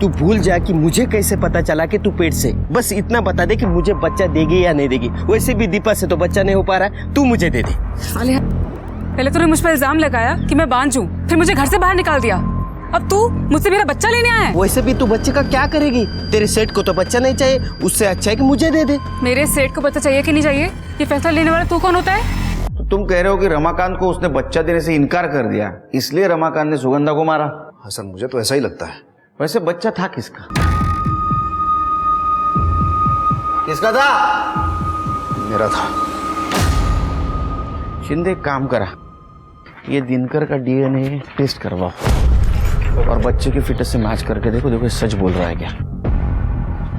तू भूल जा कि मुझे कैसे पता चला कि तू पेट से, बस इतना बता दे कि मुझे बच्चा देगी या नहीं देगी। वैसे भी दीपा से तो बच्चा नहीं हो पा रहा, तू मुझे दे दे। आलिया, पहले तूने मुझ पर इल्जाम लगाया कि मैं बांझ हूँ, फिर मुझे घर से बाहर निकाल दिया, अब तू मुझसे मेरा बच्चा लेने आया है। वैसे भी तू बच्चे का क्या करेगी? तेरे सेठ को तो बच्चा नहीं चाहिए, उससे अच्छा है कि मुझे दे दे। मेरे सेठ को बच्चा चाहिए कि नहीं चाहिए, ये फैसला लेने वाला तू कौन होता है? तो तुम कह रहे हो कि रमाकांत को उसने बच्चा देने से इनकार कर दिया, इसलिए रमाकांत ने सुगंधा को मारा? हाँ सर मुझे तो ऐसा ही लगता है। वैसे बच्चा था किसका? किसका था? मेरा था। शिंदे एक काम करा, ये दिनकर का डीएनए टेस्ट करवाओ और बच्चे की फिटनेस से मैच करके देखो देखो सच बोल रहा है क्या।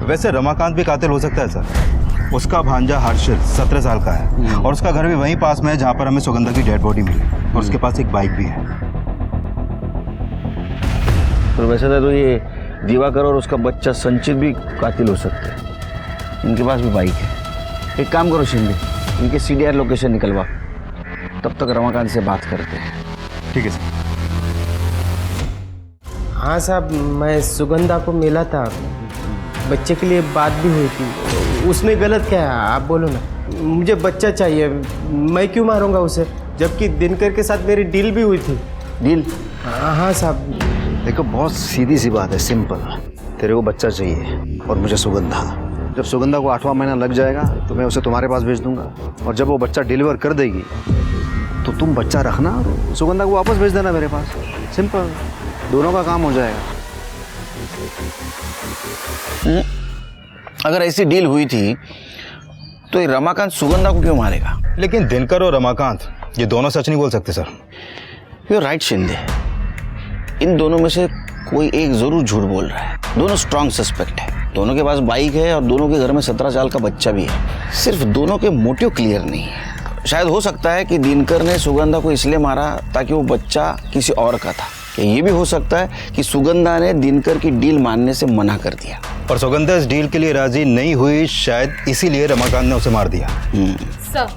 वैसे रमाकांत भी कातिल हो सकता है सर। उसका भांजा हर्षिल 17 साल का है और उसका घर भी वहीं पास में है जहाँ पर हमें सुगंधा की डेड बॉडी मिली और उसके पास एक बाइक भी है। तो वैसे तो ये दिवाकर और उसका बच्चा संचित भी कातिल हो सकते हैं, इनके पास भी बाइक है। एक काम करो शिंदे, इनके CDR लोकेशन निकलवा, तब तक रमाकांत से बात करते हैं। ठीक है सर। हाँ साहब, मैं सुगंधा को मिला था, बच्चे के लिए बात भी हुई थी। उसमें गलत क्या है आप बोलो ना? मुझे बच्चा चाहिए, मैं क्यों मारूंगा उसे, जबकि दिनकर के साथ मेरी डील भी हुई थी। डील? हाँ साहब। देखो बहुत सीधी सी बात है, सिंपल। तेरे को बच्चा चाहिए और मुझे सुगंधा। जब सुगंधा को 8वां महीना लग जाएगा तो मैं उसे तुम्हारे पास भेज दूंगा और जब वो बच्चा डिलीवर कर देगी तो तुम बच्चा रखना और सुगंधा को वापस भेज देना मेरे पास। सिंपल, दोनों का काम हो जाएगा। अगर ऐसी डील हुई थी तो ये रमाकांत सुगंधा को क्यों मारेगा? लेकिन दिनकर और रमाकांत ये दोनों सच नहीं बोल सकते सर। यू राइट शिंदे, इन दोनों में से कोई एक जरूर झूठ बोल रहा है। दोनों स्ट्रांग सस्पेक्ट है, दोनों के पास बाइक है और दोनों के घर में 17 साल का बच्चा भी है। सिर्फ दोनों के मोटिव क्लियर नहीं है। शायद हो सकता है कि दिनकर ने सुगंधा को इसलिए मारा ताकि वो बच्चा किसी और का था, या ये भी हो सकता है कि सुगंधा ने दिनकर की डील मानने से मना कर दिया और सुगंधा इस डील के लिए राजी नहीं हुई, शायद इसीलिए रमाकांत ने उसे मार दिया। सर,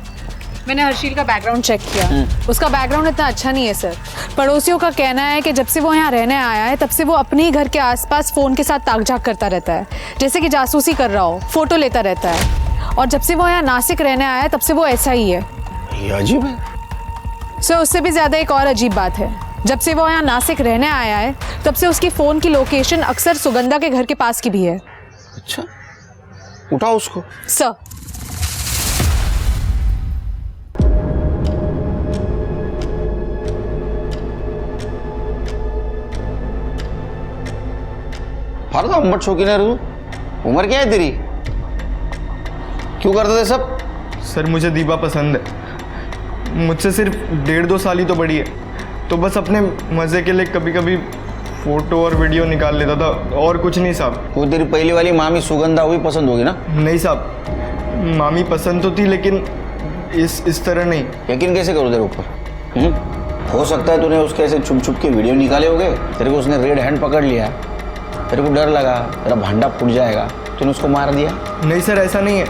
मैंने हर्षिल का बैकग्राउंड चेक किया, उसका बैकग्राउंड इतना अच्छा नहीं है सर। पड़ोसियों का कहना है कि जब से वो यहाँ रहने आया है तब से वो अपने ही घर के आसपास फोन के साथ ताक-झाक करता रहता है, जैसे कि जासूसी कर रहा हो, फोटो लेता रहता है। और जब से वो यहाँ नासिक रहने आया है तब से वो ऐसा ही है। ये अजीब है सर। उससे भी ज्यादा एक और अजीब बात है, जब से वो यहाँ नासिक रहने आया है तब से उसकी फोन की लोकेशन अक्सर सुगंधा के घर के पास की भी है। अच्छा, उठाओ उसको। सर। हर तो अम्बट शौकीन है तू। उम्र क्या है तेरी? क्यों करते थे सब? सर मुझे दीपा पसंद है, मुझसे सिर्फ 1.5-2 साल ही तो बड़ी है, तो बस अपने मजे के लिए कभी कभी फोटो और वीडियो निकाल लेता था और कुछ नहीं साहब। वो तेरी पहली वाली मामी सुगंधा हुई पसंद होगी ना? नहीं साहब, मामी पसंद तो थी, लेकिन इस तरह नहीं। यकीन कैसे करो तेरे ऊपर? हो सकता है तूने उसके ऐसे छुप छुप के वीडियो निकाले होंगे, तेरे को उसने रेड हैंड पकड़ लिया, तेरे को डर लगा तेरा भांडा फूट जाएगा, तूने उसको मार दिया। नहीं सर, ऐसा नहीं है।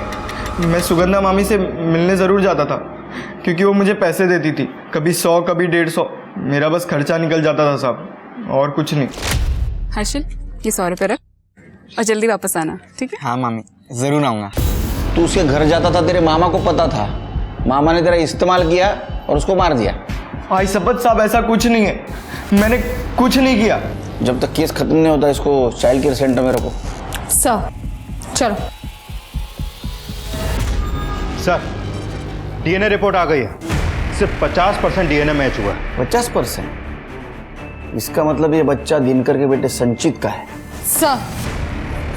मैं सुगंधा मामी से मिलने ज़रूर जाता था, क्योंकि वो मुझे पैसे देती थी, कभी 100 कभी 150। मेरा बस खर्चा निकल जाता था साहब, और कुछ नहीं। हर्षिल, ये 100 रुपये रख और जल्दी वापस आना, ठीक है? हाँ मामी, ज़रूर आऊँगा। तू उसके घर जाता था, तेरे मामा को पता था, मामा ने तेरा इस्तेमाल किया और उसको मार दिया। भाई शपथ साहब, ऐसा कुछ नहीं है, मैंने कुछ नहीं किया। जब तक केस खत्म नहीं होता इसको चाइल्ड केयर सेंटर में रखो। सर चलो। सर, डीएनए रिपोर्ट आ गई है, सिर्फ 50% डीएनए मैच हुआ है। 50%? इसका मतलब ये बच्चा दिनकर के बेटे संचित का है। सर,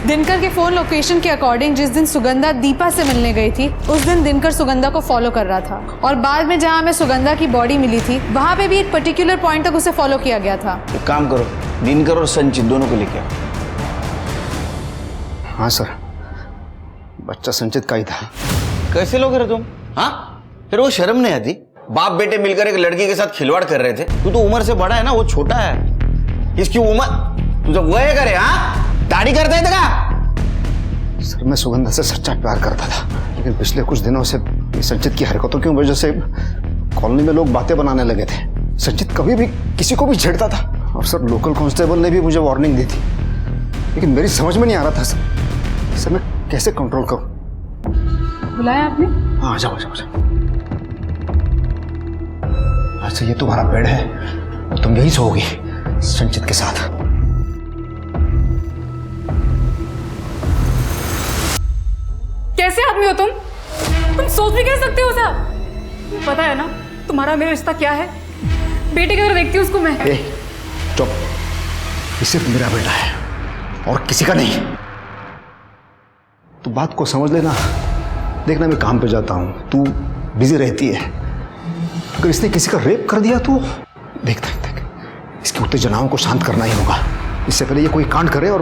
दिनकर के फोन लोकेशन के अकॉर्डिंग जिस दिन सुगंधा दीपा से मिलने गई थी, उस दिन दिनकर सुगंधा को फॉलो कर रहा था, और बाद में जहां हमें सुगंधा की बॉडी मिली थी, वहां पे भी एक पर्टिकुलर पॉइंट तक उसे फॉलो किया गया था। एक काम करो, दिनकर और संचित दोनों को लेके आओ। हाँ सर, बच्चा संचित का ही था। कैसे लोग रहे तुम? हाँ, फिर वो शर्म नहीं आती? बाप बेटे मिलकर एक लड़की के साथ खिलवाड़ कर रहे थे। तू तो उम्र से बड़ा है ना, वो छोटा है। इसकी उम्र तू तो वह करे, हाँ दाढ़ी करता है तेरा? सर, मैं सुगंधा से सच्चा प्यार करता था, लेकिन पिछले कुछ दिनों से संचित की हरकतों की वजह से कॉलोनी में लोग बातें बनाने लगे थे। संचित कभी भी किसी को भी छेड़ता था, और सर लोकल कांस्टेबल ने भी मुझे वार्निंग दी थी, लेकिन मेरी समझ में नहीं आ रहा था सर मैं कैसे कंट्रोल करूं। बुलाया आपने? हाँ, जाओ जाओ जाओ। अच्छा, ये तुम्हारा बेड है और तुम यही सोओगी संचित के साथ। कैसे आदमी हो तुम सोच भी कैसे सकते हो साहब? पता है ना तुम्हारा मेरा रिश्ता क्या है? बेटे की तरह देखती हूँ उसको मैं। चुप, ये सिर्फ मेरा बेटा है और किसी का नहीं। तू बात को समझ लेना। देखना, मैं काम पे जाता हूँ, तू बिजी रहती है। अगर इसने किसी का रेप कर दिया तो देख, इसकी उत्तेजनाओं को शांत करना ही होगा। इससे पहले ये कोई कांड करे और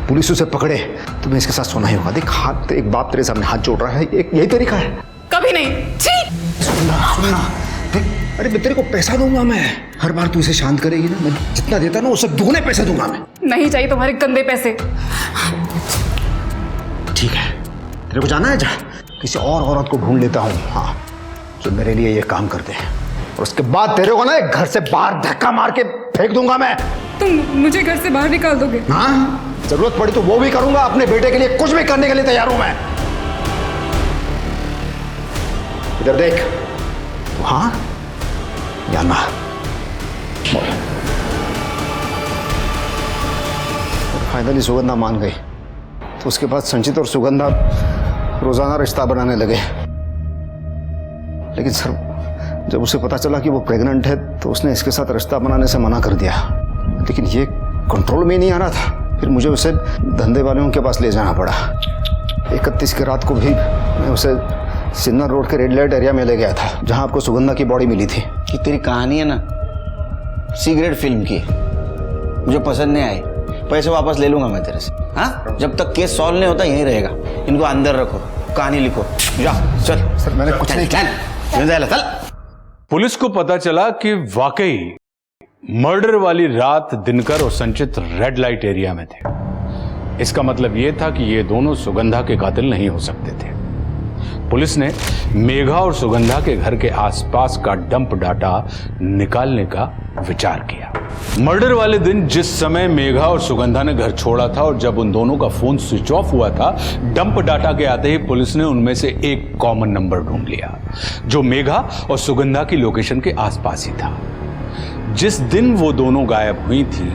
पुलिस उसे पकड़े तो मैं इसके साथ सोना ही होगा। देख, हाथ एक बाप तेरे सामने हाथ जोड़ रहा है, यही तरीका है। कभी नहीं। सुनना, देख, अरे मैं तेरे को पैसा दूंगा, मैं हर बार तू इसे शांत करेगी ना, मैं जितना देता ना उससे दुगने पैसे दूंगा मैं। नहीं चाहिए तुम्हारे गंदे पैसे। ठीक है, तेरे को जाना है, जा किसी और औरत को ढूंढ लेता हूँ, हाँ, जो मेरे लिए ये काम करते हैं, और उसके बाद तेरे को ना एक घर से बाहर धक्का मार के फेंक दूंगा मैं। तुम मुझे घर से बाहर निकाल दोगे? हाँ, जरूरत पड़ी तो वो भी करूंगा। अपने बेटे के लिए कुछ भी करने के लिए तैयार हूं मैं। इधर देख। हाँ या ना? फाइनली सुगंधा मान गई, तो उसके बाद संचित और सुगंधा रोजाना रिश्ता बनाने लगे। लेकिन सर, जब उसे पता चला कि वो प्रेग्नेंट है तो उसने इसके साथ रिश्ता बनाने से मना कर दिया। लेकिन ये कंट्रोल में नहीं आ रहा था, फिर मुझे उसे धंधे वालों के पास ले जाना पड़ा। 31 की रात को भी मैं उसे सिन्नर रोड के रेड लाइट एरिया में ले गया था, जहां आपको सुगंधा की बॉडी मिली थी। कि तेरी कहानी है ना सिगरेट फिल्म की, मुझे पसंद नहीं आई। पैसे वापस ले लूंगा मैं तेरे से। हाँ, जब तक केस सॉल्व नहीं होता यहीं रहेगा। इनको अंदर रखो, कहानी लिखो। जा चल। सर, मैंने कुछ नहीं किया। चल। पुलिस को पता चला कि वाकई मर्डर वाली रात दिनकर और संचित रेड लाइट एरिया में थे। इसका मतलब यह था कि ये दोनों सुगंधा के कातिल नहीं हो सकते थे। पुलिस ने मेघा और सुगंधा के घर के आसपास का डंप डाटा निकालने का विचार किया। मर्डर वाले दिन जिस समय मेघा और सुगंधा ने घर छोड़ा था और जब उन दोनों का फोन स्विच ऑफ हुआ था, डंप डाटा के आते ही पुलिस ने उनमें से एक कॉमन नंबर ढूंढ लिया जो मेघा और सुगंधा की लोकेशन के आसपास ही था। जिस दिन वो दोनों गायब हुई थी,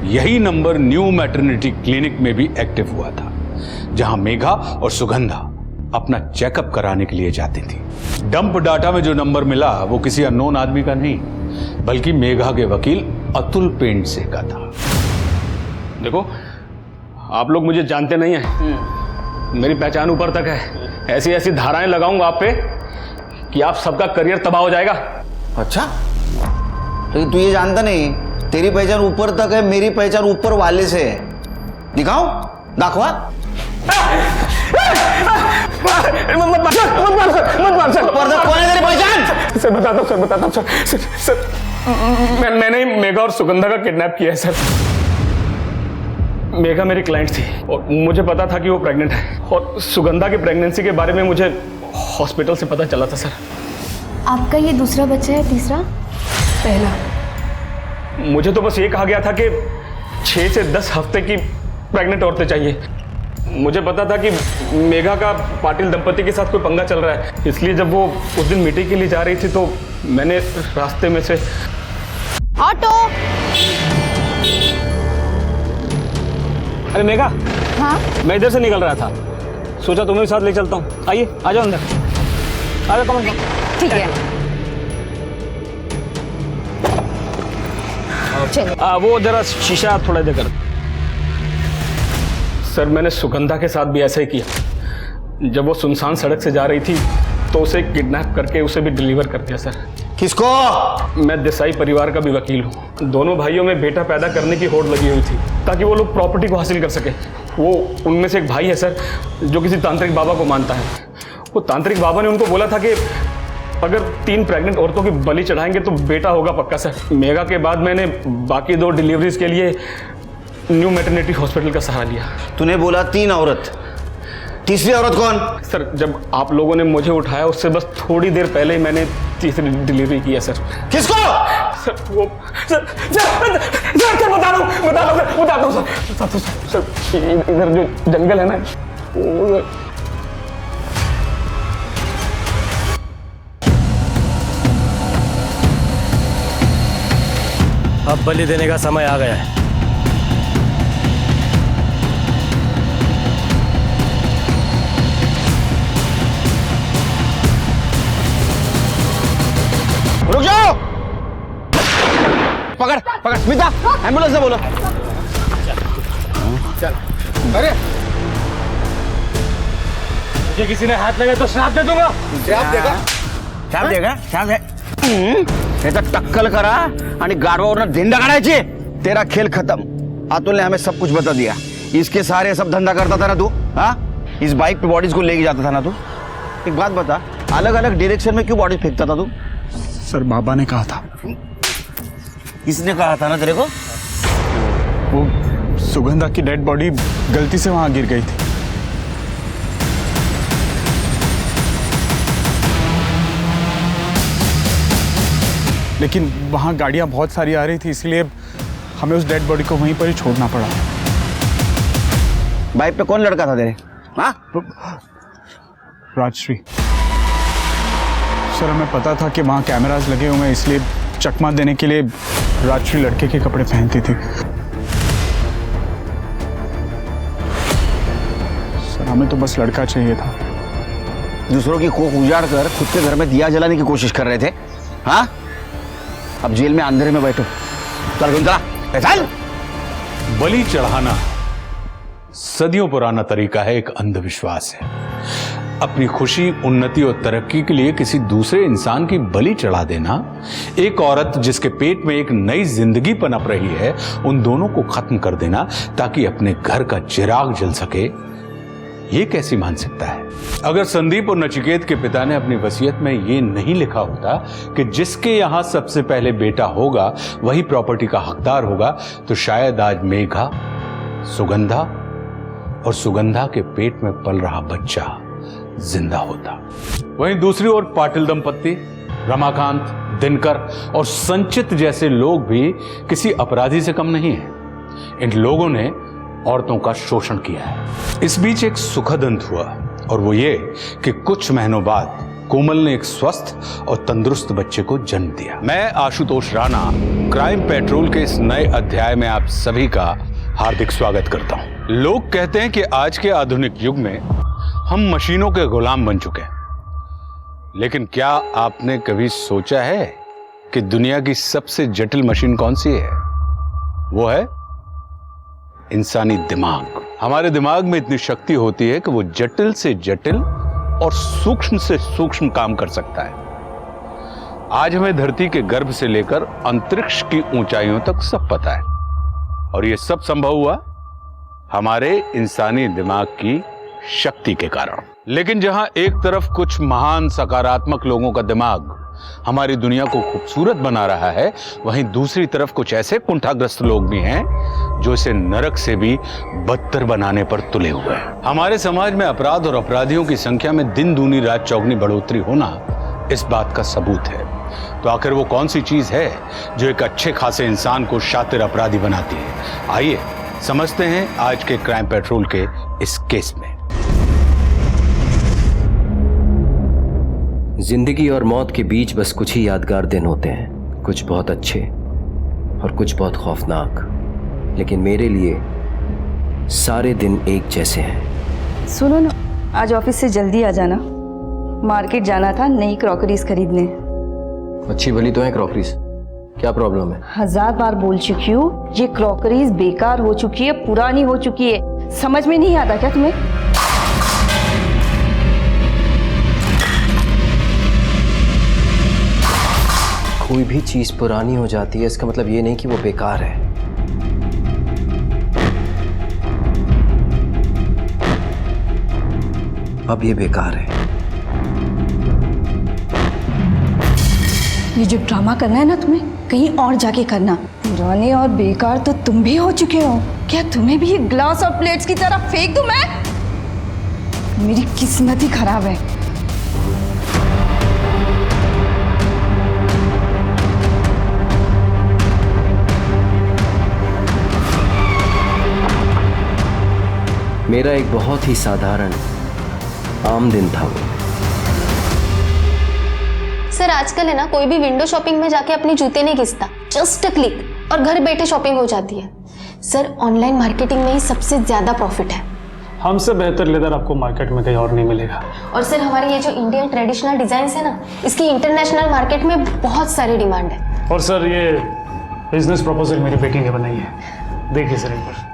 यही नंबर न्यू मैटरनिटी क्लिनिक में भी एक्टिव हुआ था, जहां मेघा और सुगंधा अपना चेकअप कराने के लिए जाती थी। डंप डाटा में जो नंबर मिला वो किसी अननोन आदमी का नहीं, बल्कि मेघा के वकील अतुल पेंट से का था। देखो, आप लोग मुझे जानते नहीं हैं, मेरी पहचान ऊपर तक है। ऐसी ऐसी धाराएं लगाऊंगा आप पे कि आप सबका करियर तबाह हो जाएगा। अच्छा, तो तू ये जानता नहीं, तेरी पहचान ऊपर तक है, मेरी पहचान ऊपर वाले से है। दिखाओ, दाखवा। सर बताता हूँ सर मैंने मेघा और सुगंधा का किडनैप किया है सर। मेघा मेरी क्लाइंट थी और मुझे पता था कि वो प्रेग्नेंट है, और सुगंधा की प्रेगनेंसी के बारे में मुझे हॉस्पिटल से पता चला था सर। आपका ये दूसरा बच्चा है, तीसरा? पहला। मुझे तो बस ये कहा गया था कि 6 से 10 हफ्ते की प्रेग्नेंट औरतें चाहिए। मुझे पता था कि मेघा का पाटिल दंपति के साथ कोई पंगा चल रहा है, इसलिए जब वो उस दिन मीटिंग के लिए जा रही थी तो मैंने रास्ते में से ऑटो। अरे मेघा, हाँ मैं इधर से निकल रहा था, सोचा तुम्हें भी साथ ले चलता हूँ। आइए, आ जाओ अंदर, आ जाओ, कम ठीक है। वो जरा शीशा थोड़ा देर कर। सर मैंने सुगंधा के साथ भी ऐसा ही किया। जब वो सुनसान सड़क से जा रही थी तो उसे किडनैप करके उसे भी डिलीवर कर दिया सर। किसको? मैं देसाई परिवार का भी वकील हूँ। दोनों भाइयों में बेटा पैदा करने की होड़ लगी हुई थी ताकि वो लोग प्रॉपर्टी को हासिल कर सके। वो उनमें से एक भाई है सर जो किसी तांत्रिक बाबा को मानता है। वो तांत्रिक बाबा ने उनको बोला था कि अगर 3 प्रेग्नेंट औरतों की बलि चढ़ाएंगे तो बेटा होगा पक्का सर। मेगा के बाद मैंने बाकी 2 डिलीवरीज के लिए न्यू मैटरनिटी हॉस्पिटल का सहारा लिया। तूने बोला 3 औरत, तीसरी औरत कौन? सर जब आप लोगों ने मुझे उठाया उससे बस थोड़ी देर पहले ही मैंने तीसरी डिलीवरी किया सर। किसको? सर वो सर बता रहा हूँ सर। इधर जो जंगल है ना, अब बलि देने का समय आ गया है। रुक जाओ! पकड़ स्मिता, एम्बुलेंस से बोलो। चल। अरे मुझे किसी ने हाथ लगाया तो श्राप दे दूंगा। श्राप दे। त्याचा टक्कल करा आणि गाडवावरनं धिंडा काढायची। तेरा खेल खत्म। अतुल ने हमें सब कुछ बता दिया। इसके सारे सब धंधा करता था ना तू? हाँ, इस बाइक पे बॉडीज को लेके जाता था ना तू? एक बात बता, अलग अलग डायरेक्शन में क्यों बॉडी फेंकता था तू? सर बाबा ने कहा था। किसने कहा था ना तेरे को? वो सुगंधा की डेड बॉडी गलती से वहां गिर गई थी। लेकिन वहां गाड़ियां बहुत सारी आ रही थी, इसलिए हमें उस डेड बॉडी को वहीं पर ही छोड़ना पड़ा। बाइक पे कौन लड़का था तेरे? हाँ? राजश्री। सर हमें पता था कि वहाँ कैमरास लगे हुए हैं, इसलिए चकमा देने के लिए राजश्री लड़के के कपड़े पहनती थी। सर हमें तो बस लड़का चाहिए था। दूसरों की कोख उजाड़ कर खुद के घर में दिया जलाने की कोशिश कर रहे थे। हाँ, अब जेल में अंधेरे में बैठो। चल। बलि चढ़ाना सदियों पुराना तरीका है, एक अंधविश्वास है। अपनी खुशी, उन्नति और तरक्की के लिए किसी दूसरे इंसान की बलि चढ़ा देना, एक औरत जिसके पेट में एक नई जिंदगी पनप रही है, उन दोनों को खत्म कर देना ताकि अपने घर का चिराग जल सके, ये कैसी मानसिकता है? अगर संदीप और नचिकेत के पिता ने अपनी वसीयत में ये नहीं लिखा होता कि जिसके यहां सबसे पहले बेटा होगा वही प्रॉपर्टी का हकदार होगा, तो शायद आज मेघा, सुगंधा और सुगंधा के पेट में पल रहा बच्चा जिंदा होता। वहीं दूसरी ओर पाटिल दंपत्ति, रमाकांत, दिनकर और संचित जैसे लोग भी किसी अपराधी से कम नहीं हैं। इन लोगों ने औरतों का शोषण किया है। इस बीच एक सुखद अंत हुआ, और वो ये कि कुछ महीनों बाद कोमल ने एक स्वस्थ और तंदुरुस्त बच्चे को जन्म दिया। मैं आशुतोष राणा क्राइम पेट्रोल के इस नए अध्याय में आप सभी का हार्दिक स्वागत करता हूं। लोग कहते हैं कि आज के आधुनिक युग में हम मशीनों के गुलाम बन चुके हैं, लेकिन क्या आपने कभी सोचा है कि दुनिया की सबसे जटिल मशीन कौन सी है? वो है इंसानी दिमाग। हमारे दिमाग में इतनी शक्ति होती है कि वो जटिल से जटिल और सूक्ष्म से सूक्ष्म काम कर सकता है। आज हमें धरती के गर्भ से लेकर अंतरिक्ष की ऊंचाइयों तक सब पता है, और ये सब संभव हुआ हमारे इंसानी दिमाग की शक्ति के कारण। लेकिन जहां एक तरफ कुछ महान सकारात्मक लोगों का दिमाग हमारी दुनिया को खूबसूरत बना रहा है, वहीं दूसरी तरफ कुछ ऐसे कुंठाग्रस्त लोग भी हैं जो इसे नरक से भी बदतर बनाने पर तुले हुए हैं। हमारे समाज में अपराध और अपराधियों की संख्या में दिन दूनी रात चौगनी बढ़ोतरी होना इस बात का सबूत है। तो आखिर वो कौन सी चीज है जो एक अच्छे खासे इंसान को शातिर अपराधी बनाती है? आइए समझते हैं आज के क्राइम पेट्रोल के इस केस में। जिंदगी और मौत के बीच बस कुछ ही यादगार दिन होते हैं, कुछ बहुत अच्छे और कुछ बहुत खौफनाक, लेकिन मेरे लिए सारे दिन एक जैसे हैं। सुनो ना, आज ऑफिस से जल्दी आ जाना, मार्केट जाना था नई क्रॉकरीज खरीदने। अच्छी भली तो है क्रॉकरीज, क्या प्रॉब्लम है? 1000 बार बोल चुकी हूँ, ये क्रॉकरीज बेकार हो चुकी है, पुरानी हो चुकी है। समझ में नहीं आता क्या तुम्हें? कोई भी चीज पुरानी हो जाती है इसका मतलब ये नहीं कि वो बेकार है। अब ये बेकार है। ये जो ड्रामा करना है ना तुम्हें, कहीं और जाके करना। पुराने और बेकार तो तुम भी हो चुके हो। क्या तुम्हें भी ग्लास और प्लेट्स की तरह फेंक दूं मैं? मेरी किस्मत ही खराब है। मेरा एक बहुत ही साधारण आम दिन था वो। सर आजकल है ना, कोई भी विंडो शॉपिंग में जाके अपने जूते नहीं घिसता, जस्ट अ क्लिक और घर बैठे शॉपिंग हो जाती है। सर ऑनलाइन मार्केटिंग में ही सबसे ज्यादा प्रॉफिट है। हमसे बेहतर लेदर आपको मार्केट में कहीं और नहीं मिलेगा। और सर हमारे ये जो इंडियन ट्रेडिशनल डिजाइन है ना, इसकी इंटरनेशनल मार्केट में बहुत सारी डिमांड है। और सर ये बिजनेस प्रपोजल मेरी बेटी ने बनाई है, देखिए सर एक बार।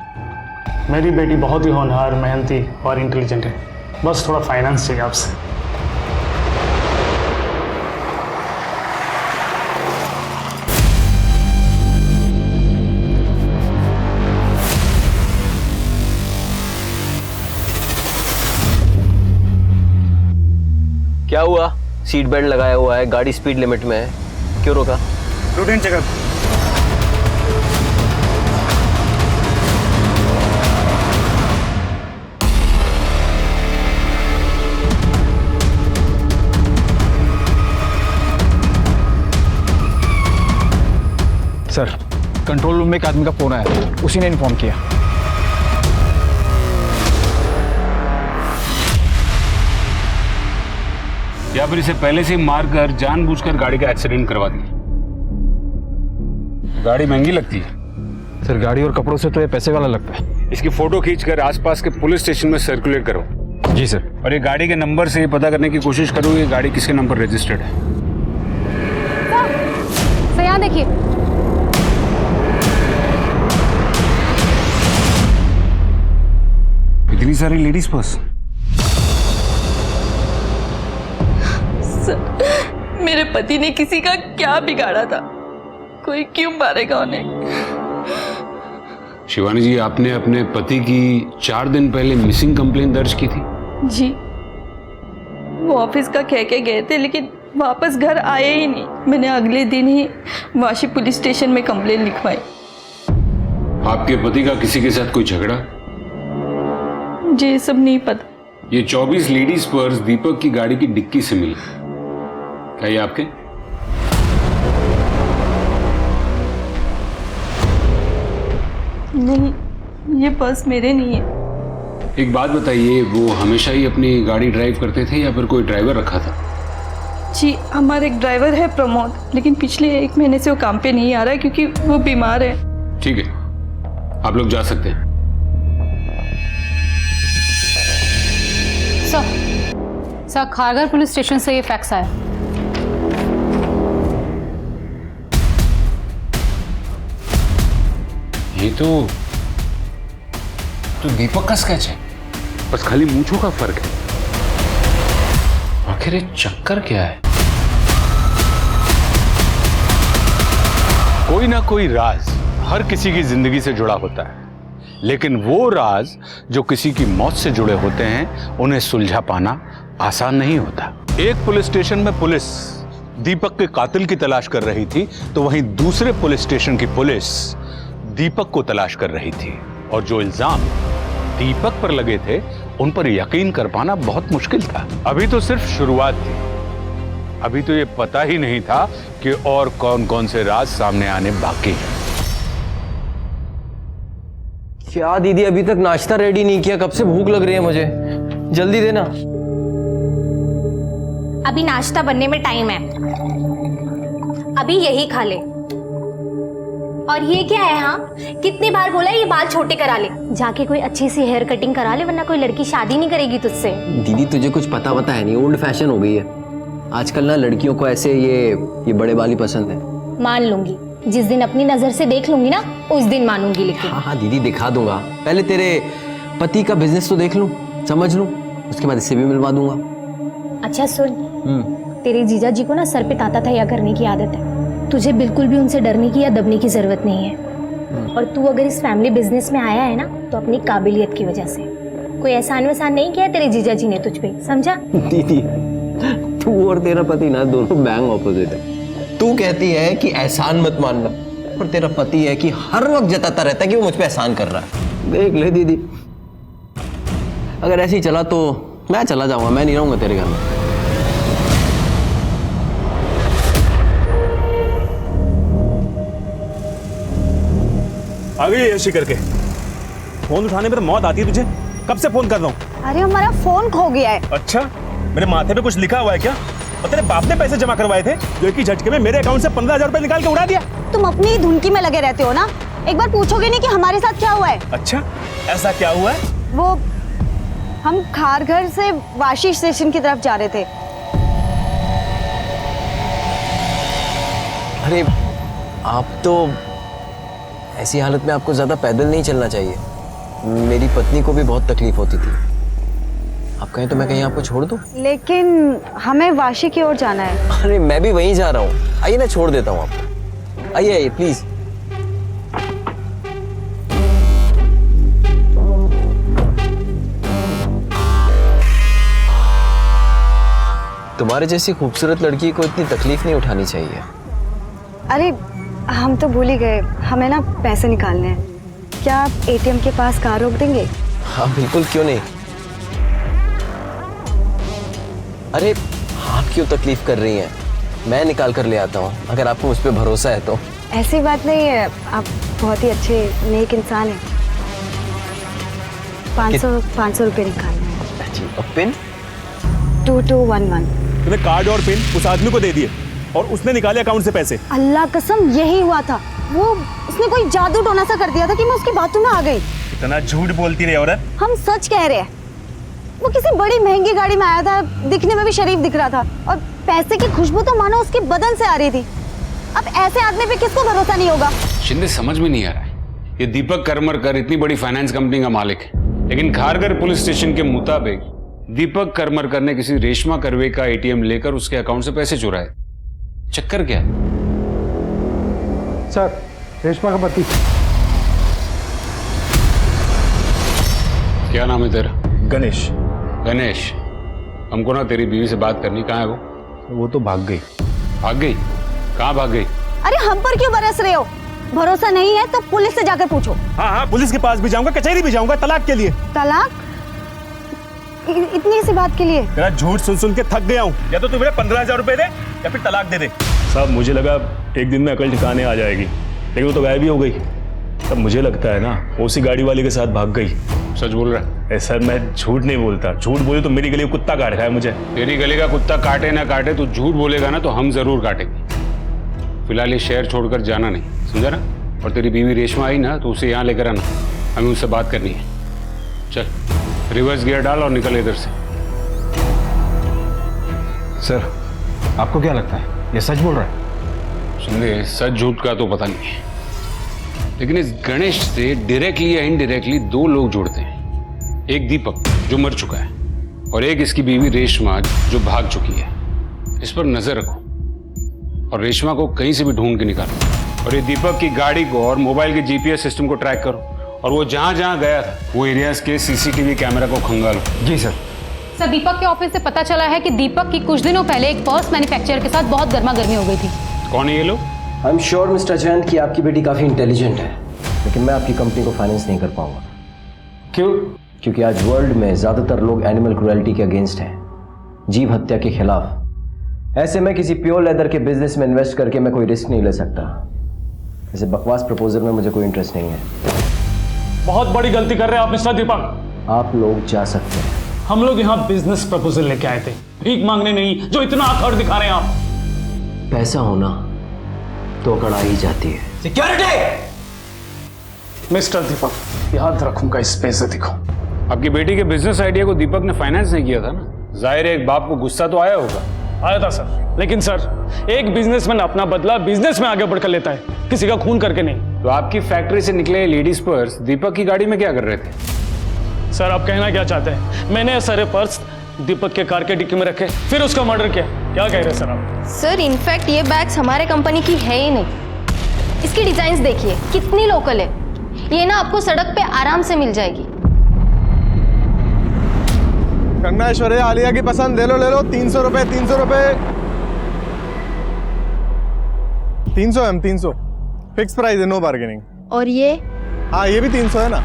मेरी बेटी बहुत ही होनहार, मेहनती और इंटेलिजेंट है, बस थोड़ा फाइनेंस चाहिए आपसे। क्या हुआ? सीट बेल्ट लगाया हुआ है, गाड़ी स्पीड लिमिट में है, क्यों रोका? Routine checkup. Sir control room में एक आदमी का फोन आया, उसी ने इन्फॉर्म किया। या फिर इसे पहले से मार कर जानबूझकर गाड़ी का एक्सीडेंट करवा दी। गाड़ी महंगी लगती है सर, गाड़ी और कपड़ों से तो ये पैसे वाला लगता है। इसकी फोटो खींचकर आसपास के पुलिस स्टेशन में सर्कुलेट करो। जी सर। और ये गाड़ी के नंबर से ये पता करने की कोशिश करो ये गाड़ी किसके नंबर रजिस्टर्ड है। सर यहाँ देखिए, इतनी सारी लेडीज पर्स। सर मेरे पति ने किसी का क्या बिगाड़ा था? कोई क्यों मारेगा उन्हें? शिवानी जी, आपने अपने पति की 4 दिन पहले मिसिंग कंप्लेंट दर्ज की थी। जी, वो ऑफिस का कह के गए थे लेकिन वापस घर आए ही नहीं। मैंने अगले दिन ही वाशी पुलिस स्टेशन में कंप्लेंट लिखवाई। आपके पति का किसी के साथ कोई झगड़ा? मुझे ये सब नहीं पता। ये 24 लेडीज पर्स दीपक की गाड़ी की डिक्की से मिली, क्या ये आपके? नहीं, ये पर्स मेरे नहीं है। एक बात बताइए, वो हमेशा ही अपनी गाड़ी ड्राइव करते थे या फिर कोई ड्राइवर रखा था? जी, हमारे एक ड्राइवर है प्रमोद, लेकिन पिछले 1 महीने से वो काम पे नहीं आ रहा है क्योंकि वो बीमार है। ठीक है, आप लोग जा सकते हैं। सर खारगर पुलिस स्टेशन से ये फैक्स आया। ये तो दीपक का स्केच है, बस खाली मूंछों का फर्क है। आखिर ये चक्कर क्या है? कोई ना कोई राज हर किसी की जिंदगी से जुड़ा होता है। लेकिन वो राज जो किसी की मौत से जुड़े होते हैं उन्हें सुलझा पाना आसान नहीं होता। एक पुलिस स्टेशन में पुलिस दीपक के कातिल की तलाश कर रही थी, तो वहीं दूसरे पुलिस स्टेशन की पुलिस दीपक को तलाश कर रही थी, और जो इल्जाम दीपक पर लगे थे उन पर यकीन कर पाना बहुत मुश्किल था। अभी तो सिर्फ शुरुआत थी, अभी तो ये पता ही नहीं था कि और कौन कौन से राज सामने आने बाकी हैं। क्या दीदी अभी तक नाश्ता रेडी नहीं किया? कब से भूख लग रही है मुझे, जल्दी देना। अभी नाश्ता बनने में टाइम है, अभी यही खा ले। और ये क्या है? हाँ, कितनी बार बोला ये बाल छोटे करा ले, जाके कोई अच्छी सी हेयर कटिंग करा ले, वरना कोई लड़की शादी नहीं करेगी तुझसे। दीदी तुझे कुछ पता है नहीं, ओल्ड फैशन हो गई है आजकल ना, लड़कियों को ऐसे ये बड़े बाल ही पसंद है। मान लूंगी, जिस दिन अपनी नजर से देख लूंगी ना उस दिन मानूंगी। लेकिन हाँ दीदी दिखा दूंगा, पहले तेरे पति का बिजनेस तो देख लूं, समझ लूं, उसके बाद इससे भी मिलवा दूंगा। अच्छा सुन, तेरे जीजा जी को ना सर पे ताता तैया करने की आदत है, तुझे बिल्कुल भी उनसे डरने की या दबने की जरूरत नहीं है। और तू अगर इस फैमिली बिजनेस में आया है ना तो अपनी काबिलियत की वजह से, कोई एहसान वहसान नहीं किया तेरे जीजा जी ने तुझ पे, समझा? दीदी तू और तेरा पति ना दोनों बैंग ऑपोजिट है। तू कहती है कि एहसान मत मानना, और तेरा पति है कि हर वक्त जताता रहता है कि वो मुझ पे एहसान कर रहा है। देख ले दीदी, अगर ऐसे ही चला तो मैं चला जाऊंगा, मैं नहीं रहूंगा तेरे घर में। आ गई ऐसी करके, फोन उठाने पर मौत आती है तुझे, कब से फोन कर रहा हूँ। अरे हमारा फोन खो गया है। अच्छा, मेरे माथे पे कुछ लिखा हुआ है क्या? और तेरे बाप ने पैसे जमा करवाए थे जो एक ही झटके में मेरे अकाउंट से 15,000 रुपए निकाल के उड़ा दिया। तुम अपनी ही धुनकी में लगे रहते हो ना, एक बार पूछोगे नहीं कि हमारे साथ क्या हुआ है? अच्छा, ऐसा क्या हुआ है? वो हम खारघर से वाशी स्टेशन की तरफ जा रहे थे। अरे आप तो ऐसी हालत में आपको ज्यादा पैदल नहीं चलना चाहिए, मेरी पत्नी को भी बहुत तकलीफ होती थी। आप कहें तो मैं कहीं आपको छोड़ दूं? लेकिन हमें वाशी की ओर जाना है। अरे मैं भी वहीं जा रहा हूँ, आइए ना छोड़ देता हूँ आपको, आइए आइए प्लीज। तुम्हारे जैसी खूबसूरत लड़की को इतनी तकलीफ नहीं उठानी चाहिए। अरे हम तो भूल ही गए, हमें ना पैसे निकालने हैं। क्या आप एटीएम के पास कार रोक देंगे? हाँ बिल्कुल, क्यों नहीं। अरे आप क्यों तकलीफ कर रही हैं, मैं निकाल कर ले आता हूँ, अगर आपको मुझ पर भरोसा है तो। ऐसी बात नहीं है, आप बहुत ही अच्छे नेक इंसान हैं। 500 रुपये निकालना है। जी, और पिन? 2211। तूने कार्ड और पिन उस आदमी को दे दिए और उसने निकाले अकाउंट से पैसे। अल्लाह कसम यही हुआ था, वो उसने कोई जादू टोना सा कर दिया था कि मैं उसकी बातों में आ गई। इतना झूठ बोलती रही औरत। हम सच कह रहे हैं, वो किसी बड़ी महंगी गाड़ी में आया था, दिखने में भी शरीफ दिख रहा था, और पैसे की खुशबू तो मानो उसके बदन से आ रही थी। अब ऐसे आदमी पे किसको भरोसा नहीं होगा? शिंदे समझ में नहीं आ रहा है, ये दीपक करमरकर इतनी बड़ी फाइनेंस कंपनी का मालिक है, लेकिन खारघर पुलिस स्टेशन के मुताबिक दीपक करमरकर ने किसी रेशमा करवे का एटीएम लेकर उसके अकाउंट से पैसे चुराए। चक्कर क्या है? सर, रेशमा का पति। क्या नाम है तेरा? गणेश। गणेश, हमको ना तेरी बीवी से बात करनी। कहाँ है वो? वो तो भाग गई। भाग गई? कहाँ भाग गई? अरे हम पर क्यों बरस रहे हो? भरोसा नहीं है तो पुलिस से जाकर पूछो। हाँ हाँ, पुलिस के पास भी जाऊंगा, कचहरी भी जाऊंगा, तलाक के लिए। तलाक? इतनी सी बात के लिए? तेरा झूठ सुन सुन के थक गया हूँ, या तो तू मेरे 15,000 रुपए दे या फिर तलाक दे दे। साहब मुझे लगा एक दिन में अकल ठिकाने आ जाएगी, लेकिन वो तो गायब ही हो गई। तब मुझे लगता है ना वो उसी गाड़ी वाले के साथ भाग गई। सच बोल रहा है? सर मैं झूठ नहीं बोलता, झूठ बोले तो मेरी गली कुत्ता काट खाए मुझे। तेरी गली का कुत्ता काटे ना काटे, तू झूठ बोलेगा ना तो हम जरूर काटेंगे। फिलहाल ये शहर छोड़कर जाना नहीं, समझा ना? और तेरी बीवी रेशमा आई ना तो उसे यहाँ लेकर आना, हमें उससे बात करनी है। चल रिवर्स गियर डाल और निकल इधर से। सर आपको क्या लगता है, ये सच बोल रहा है? सुनिए, सच झूठ का तो पता नहीं है, लेकिन इस गणेश से डायरेक्टली या इनडायरेक्टली दो लोग जुड़ते हैं। एक दीपक जो मर चुका है, और एक इसकी बीवी रेशमा जो भाग चुकी है। इस पर नजर रखो और रेशमा को कहीं से भी ढूंढ के निकालो, और ये दीपक की गाड़ी को और मोबाइल के जीपीएस सिस्टम को ट्रैक करो और वो जहां जहां गया था वो एरियाज के सीसीटीवी कैमरा को खंगालो। जी सर। सर, दीपक के ऑफिस से पता चला है कि दीपक की कुछ दिनों पहले एक पर्स मैन्युफैक्चरर के साथ बहुत गर्मा गर्मी हो गई थी। कौन है ये लोग? I am sure mister Jayant कि आपकी बेटी काफ़ी इंटेलिजेंट है, लेकिन मैं आपकी कंपनी को फाइनेंस नहीं कर पाऊंगा। क्यों? क्योंकि आज वर्ल्ड में ज़्यादातर लोग एनिमल क्रुएल्टी के अगेंस्ट हैं, जीव हत्या के खिलाफ। ऐसे में किसी प्योर लेदर के बिजनेस में इन्वेस्ट करके मैं कोई रिस्क नहीं ले सकता। ऐसे बकवास प्रपोजल में मुझे कोई इंटरेस्ट नहीं है। बहुत बड़ी गलती कर रहे हैं आप मिस्टर दीपक। आप लोग जा सकते हैं। हम लोग यहाँ बिजनेस प्रपोजल लेके आए थे, भीख मांगने नहीं, जो इतना आखड़ दिखा रहे हैं आप। पैसा होना तो अकड़ आ ही जाती है। सिक्योरिटी! मिस्टर दीपक, याद रखूंगा इस बेइज्जती को। आपकी बेटी के बिजनेस आइडिया को दीपक ने फाइनेंस नहीं किया था ना, जाहिर है एक बाप को गुस्सा तो आया होगा। आया था सर, लेकिन सर एक बिजनेसमैन अपना बदला बिजनेस में आगे बढ़कर लेता है, किसी का खून करके नहीं। तो आपकी फैक्ट्री से निकले लेडीज पर्स दीपक की गाड़ी में क्या कर रहे थे? सर आप कहना क्या चाहते हैं? मैंने सारे पर्स दीपक के कार के डिक्की में रखे, फिर उसका मर्डर किया, क्या कह रहे हैं सर आप? सर इनफैक्ट ये बैग्स हमारे कंपनी की है ही नहीं। इसकी डिजाइन्स देखिए कितनी लोकल है, ये ना आपको सड़क पे आराम से मिल जाएगी। कंगना ऐश्वर्या आलिया की पसंद, ले लो 300 रुपए 300 रुपए 300 एम 300 फिक्स प्राइस है, नो बार्गेनिंग। और ये? हाँ ये भी 300 है ना,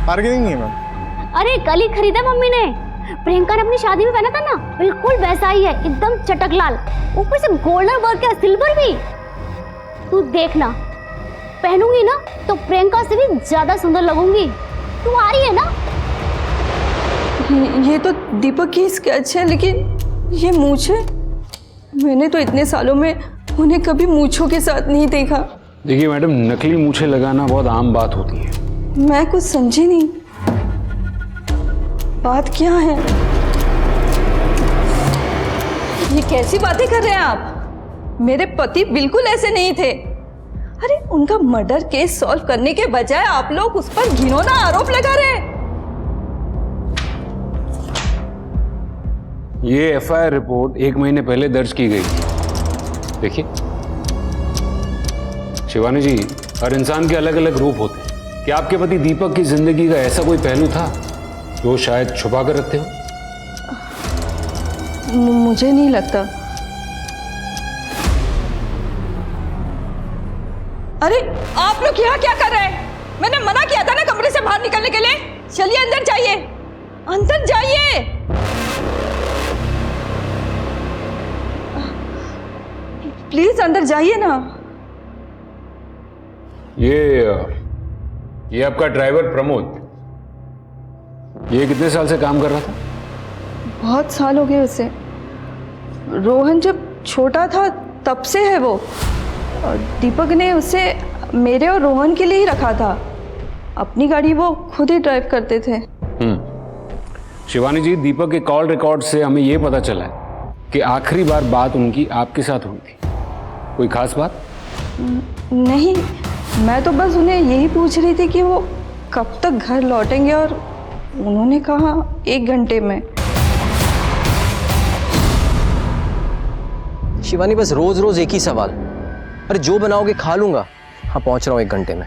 बार्गेनिंग नहीं है मैम। अरे कल ही खरीदा मम्मी ने, प्रियंका ने अपनी शादी में पहना था ना, बिल्कुल वैसा ही है, एकदम चटक लाल, ऊपर से गोल्डन वर्क है, सिल्वर भी। तू देखना, पहनूंगी ना तो प्रियंका से भी ज्यादा सुंदर लगूंगी। तू आ रही है ना? ये तो दीपक की स्केच है, लेकिन ये मूंछ है। मैंने तो इतने सालों में उन्हें कभी मूंछों के साथ नहीं देखा। देखिए मैडम, नकली मूछें लगाना बहुत आम बात होती है। मैं कुछ समझी नहीं, बात क्या है? ये कैसी बातें कर रहे हैं आप? मेरे पति बिल्कुल ऐसे नहीं थे। अरे उनका मर्डर केस सॉल्व करने के बजाय आप लोग उस पर घिनौना आरोप लगा रहे हैं। ये एफआईआर रिपोर्ट 1 महीने पहले दर्ज की गई थी। देखिए शिवानी जी, हर इंसान के अलग अलग रूप होते हैं। क्या आपके पति दीपक की जिंदगी का ऐसा कोई पहलू था जो शायद छुपा कर रखते हो? मुझे नहीं लगता। अरे आप लोग यहाँ क्या कर रहे हैं? मैंने मना किया था ना कमरे से बाहर निकलने के लिए। चलिए अंदर जाइए, अंदर जाइए। प्लीज अंदर जाइए ना। ये आपका ड्राइवर प्रमोद, ये कितने साल से काम कर रहा था? बहुत साल हो गए उसे। रोहन जब छोटा था तब से है वो। और दीपक ने उसे मेरे और रोहन के लिए ही रखा था। अपनी गाड़ी वो खुद ही ड्राइव करते थे। शिवानी जी, दीपक के कॉल रिकॉर्ड से हमें ये पता चला है कि आखिरी बार बात उनकी आपके साथ हुई थी। कोई खास बात? नहीं, मैं तो बस उन्हें यही पूछ रही थी कि वो कब तक घर लौटेंगे, और उन्होंने कहा 1 घंटे में। शिवानी, बस रोज रोज एक ही सवाल। अरे जो बनाओगे खा लूंगा। हाँ पहुंच रहा हूं 1 घंटे में।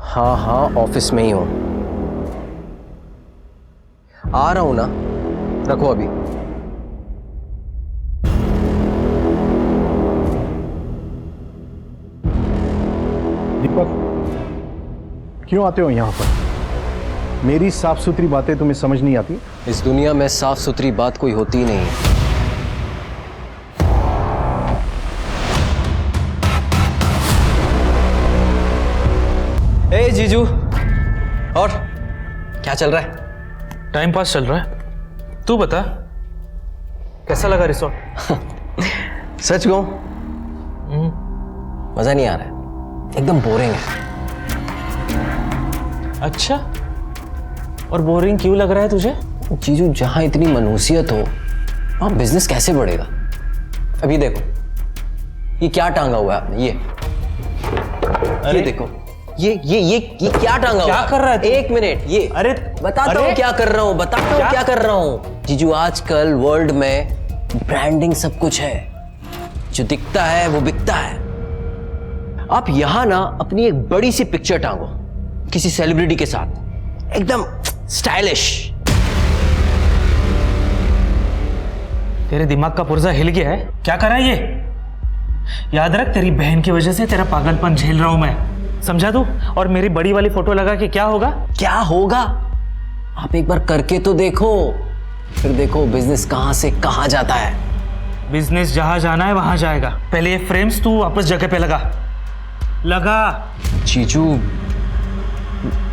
हाँ हाँ ऑफिस में ही हूं, आ रहा हूं ना, रखो अभी। दीपक, क्यों आते हो यहाँ पर? मेरी साफ सुथरी बातें तुम्हें समझ नहीं आती? इस दुनिया में साफ सुथरी बात कोई होती ही नहीं है। ए जीजू, और क्या चल रहा है? टाइम पास चल रहा है। तू बता, कैसा लगा रिसोर्ट? सच कहूं, मजा नहीं आ रहा है, एकदम बोरिंग है। अच्छा, और बोरिंग क्यों लग रहा है तुझे? जीजू, जहां इतनी मनुसियत हो वहां बिजनेस कैसे बढ़ेगा? अभी देखो, ये क्या टांगा हुआ है आपने? ये देखो, ये क्या टांगा हुआ? क्या कर रहा है तू? 1 मिनट, ये अरे बताता हूँ क्या कर रहा हूँ, बताता हूँ क्या कर रहा हूँ। जीजू, आजकल वर्ल्ड में ब्रांडिंग सब कुछ है, जो दिखता है वो बिकता है। आप यहां ना अपनी एक बड़ी सी पिक्चर टांगो किसी सेलिब्रिटी के साथ, एकदम स्टाइलिश। तेरे दिमाग का पुर्जा हिल गया है? क्या करा ये? याद रख, तेरी बहन की वजह से तेरा पागलपन झेल रहा हूं मैं, समझा तू? और मेरी बड़ी वाली फोटो लगा के क्या होगा? क्या होगा? आप एक बार करके तो देखो, फिर देखो बिजनेस कहां से कहां जाता है। बिजनेस जहां जाना है वहां जाएगा। पहले ये फ्रेम्स तू वापस जगह पे लगा। चीचू,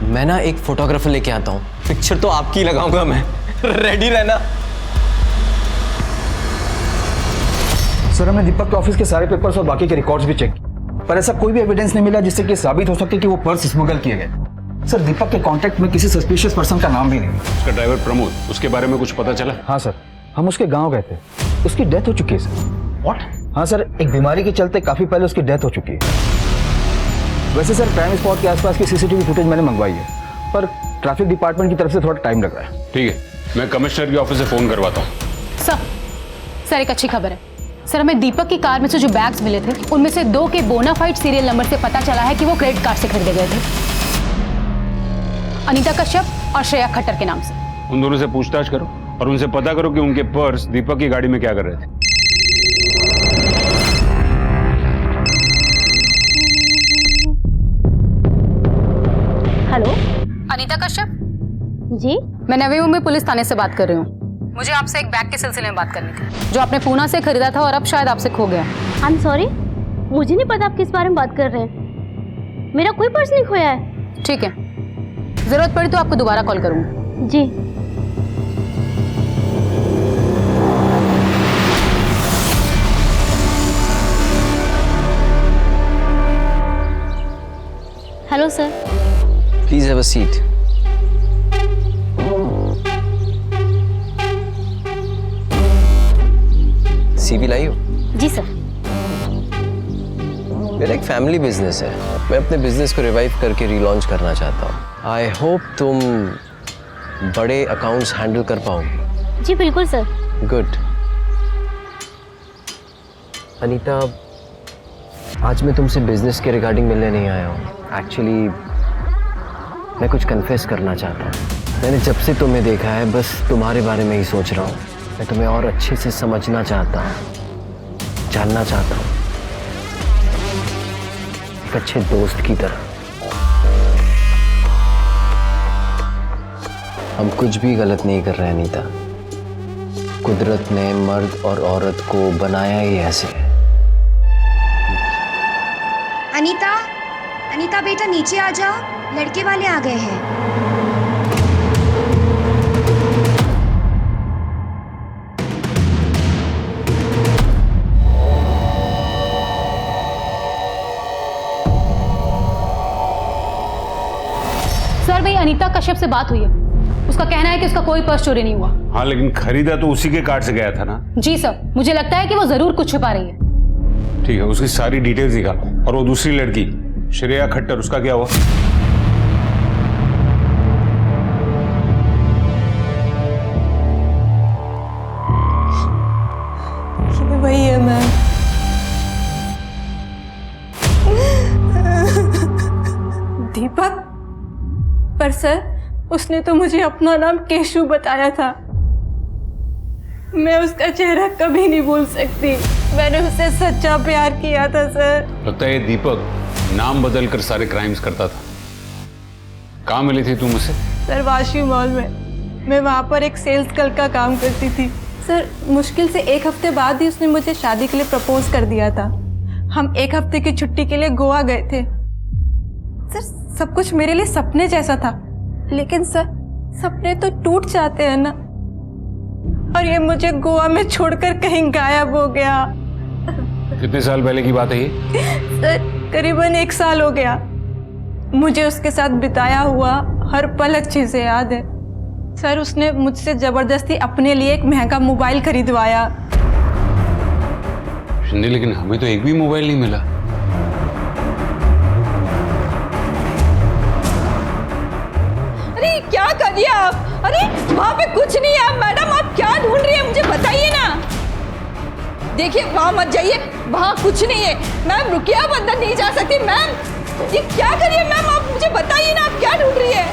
मैं ना एक फोटोग्राफर लेके आता हूँ, पिक्चर तो आपकी लगाऊंगा मैं। रेडी रहना। सर, हमने दीपक के ऑफिस के सारे पेपर्स और बाकी के रिकॉर्ड्स भी चेक किए, पर ऐसा कोई भी एविडेंस नहीं मिला जिससे कि साबित हो सके कि वो पर्स स्मगल किए गए। सर, दीपक के कांटेक्ट में किसी सस्पिशियस पर्सन का नाम भी नहीं। उसका ड्राइवर प्रमोद, उसके बारे में कुछ पता चला? हाँ सर, हम उसके गांव गए थे, उसकी डेथ हो चुकी है सर। व्हाट? हाँ सर, एक बीमारी के चलते काफी पहले उसकी डेथ हो चुकी है। वैसे सर, क्राइम स्पॉट के आसपास की सीसीटीवी फुटेज मैंने मंगवाई है, पर ट्रैफिक डिपार्टमेंट की तरफ से थोड़ा टाइम लग रहा है। ठीक है, मैं कमिश्नर के ऑफिस से फोन करवाता हूँ। सर एक अच्छी खबर है। सर, हमें दीपक की कार में से जो बैग्स मिले थे उनमें से 2 के बोनाफाइड सीरियल नंबर से पता चला है कि वो क्रेडिट कार्ड से खरीदे गए थे, अनीता कश्यप और श्रेया खट्टर के नाम से। उन दोनों से पूछताछ करो और उनसे पता करो कि उनके पर्स दीपक की गाड़ी में क्या कर रहे थे। हेलो, अनीता कश्यप जी, मैं नवी मुंबई पुलिस थाने से बात कर रही हूँ। मुझे आपसे एक बैग के सिलसिले में बात करनी थी जो आपने पूना से खरीदा था और अब शायद आपसे खो गया। आई एम सॉरी, मुझे नहीं पता आप किस बारे में बात कर रहे हैं। मेरा कोई पर्स नहीं खोया है। ठीक है, जरूरत पड़ी तो आपको दोबारा कॉल करूंगी। जी। Hello sir. Please have a seat. CV लाई हो? जी सर। मेरा एक फैमिली बिजनेस है, मैं अपने बिजनेस को रिवाइव करके रीलॉन्च करना चाहता हूँ। आई होप तुम बड़े अकाउंट्स हैंडल कर पाओगे। जी बिल्कुल सर। गुड। अनीता, आज मैं तुमसे बिजनेस के रिगार्डिंग मिलने नहीं आया हूँ। एक्चुअली मैं कुछ कन्फेस करना चाहता हूँ। मैंने जब से तुम्हें देखा है बस तुम्हारे बारे में ही सोच रहा हूँ। मैं तुम्हें और अच्छे से समझना चाहता हूँ, जानना चाहता हूँ, एक अच्छे दोस्त की तरह। हम कुछ भी गलत नहीं कर रहे अनीता। कुदरत ने मर्द और औरत को बनाया ही ऐसे है। अनीता, अनीता बेटा नीचे आ जाओ, लड़के वाले आ गए हैं। सर, भाई अनीता कश्यप से बात हुई है। उसका कहना है कि उसका कोई पर्स चोरी नहीं हुआ। हाँ, लेकिन खरीदा तो उसी के कार्ड से गया था ना। जी सर, मुझे लगता है कि वो जरूर कुछ छुपा रही है। ठीक है, उसकी सारी डिटेल्स निकालो। और वो दूसरी लड़की श्रेया खट्टर, उसका क्या हुआ? ये वही है मैम। दीपक? पर सर, उसने तो मुझे अपना नाम केशु बताया था। मैं उसका चेहरा कभी नहीं भूल सकती। मैंने उससे सच्चा प्यार किया था सर। लगता है ये दीपक नाम बदल कर सारे क्राइम्स करता था। कहाँ मिली थी तुम उसे? सर, वाशी मॉल में। मैं वहाँ पर एक सेल्स गर्ल का काम करती थी। सर, मुश्किल से 1 हफ्ते बाद ही उसने मुझे शादी के लिए प्रपोज कर दिया था। हम 1 हफ्ते की छुट्टी के लिए गोवा गए थे। सर, सब कुछ मेरे लिए सपने जैसा था, लेकिन सर सपने तो टूट जाते हैं ना। और ये मुझे गोवा में छोड़कर कहीं गायब हो गया। कितने साल पहले की बात है ये? सर, करीबन 1 साल हो गया। मुझे उसके साथ बिताया हुआ हर पल अच्छे से याद है। सर, उसने मुझसे जबरदस्ती अपने लिए एक महंगा मोबाइल खरीदवाया। शिंदे, लेकिन हमें तो एक भी मोबाइल नहीं मिला। अरे क्या कर रही है आप? अरे वहाँ पे कुछ नहीं है मैडम, आप क्या ढूंढ रही है मुझे बताइए ना। देखिए वहाँ मत जाइए, वहाँ कुछ नहीं है। मैम रुकिए, आप अंदर नहीं जा सकती। मैम ये क्या कर रही है मैम, आप मुझे बताइए ना, आप क्या ढूंढ रही है?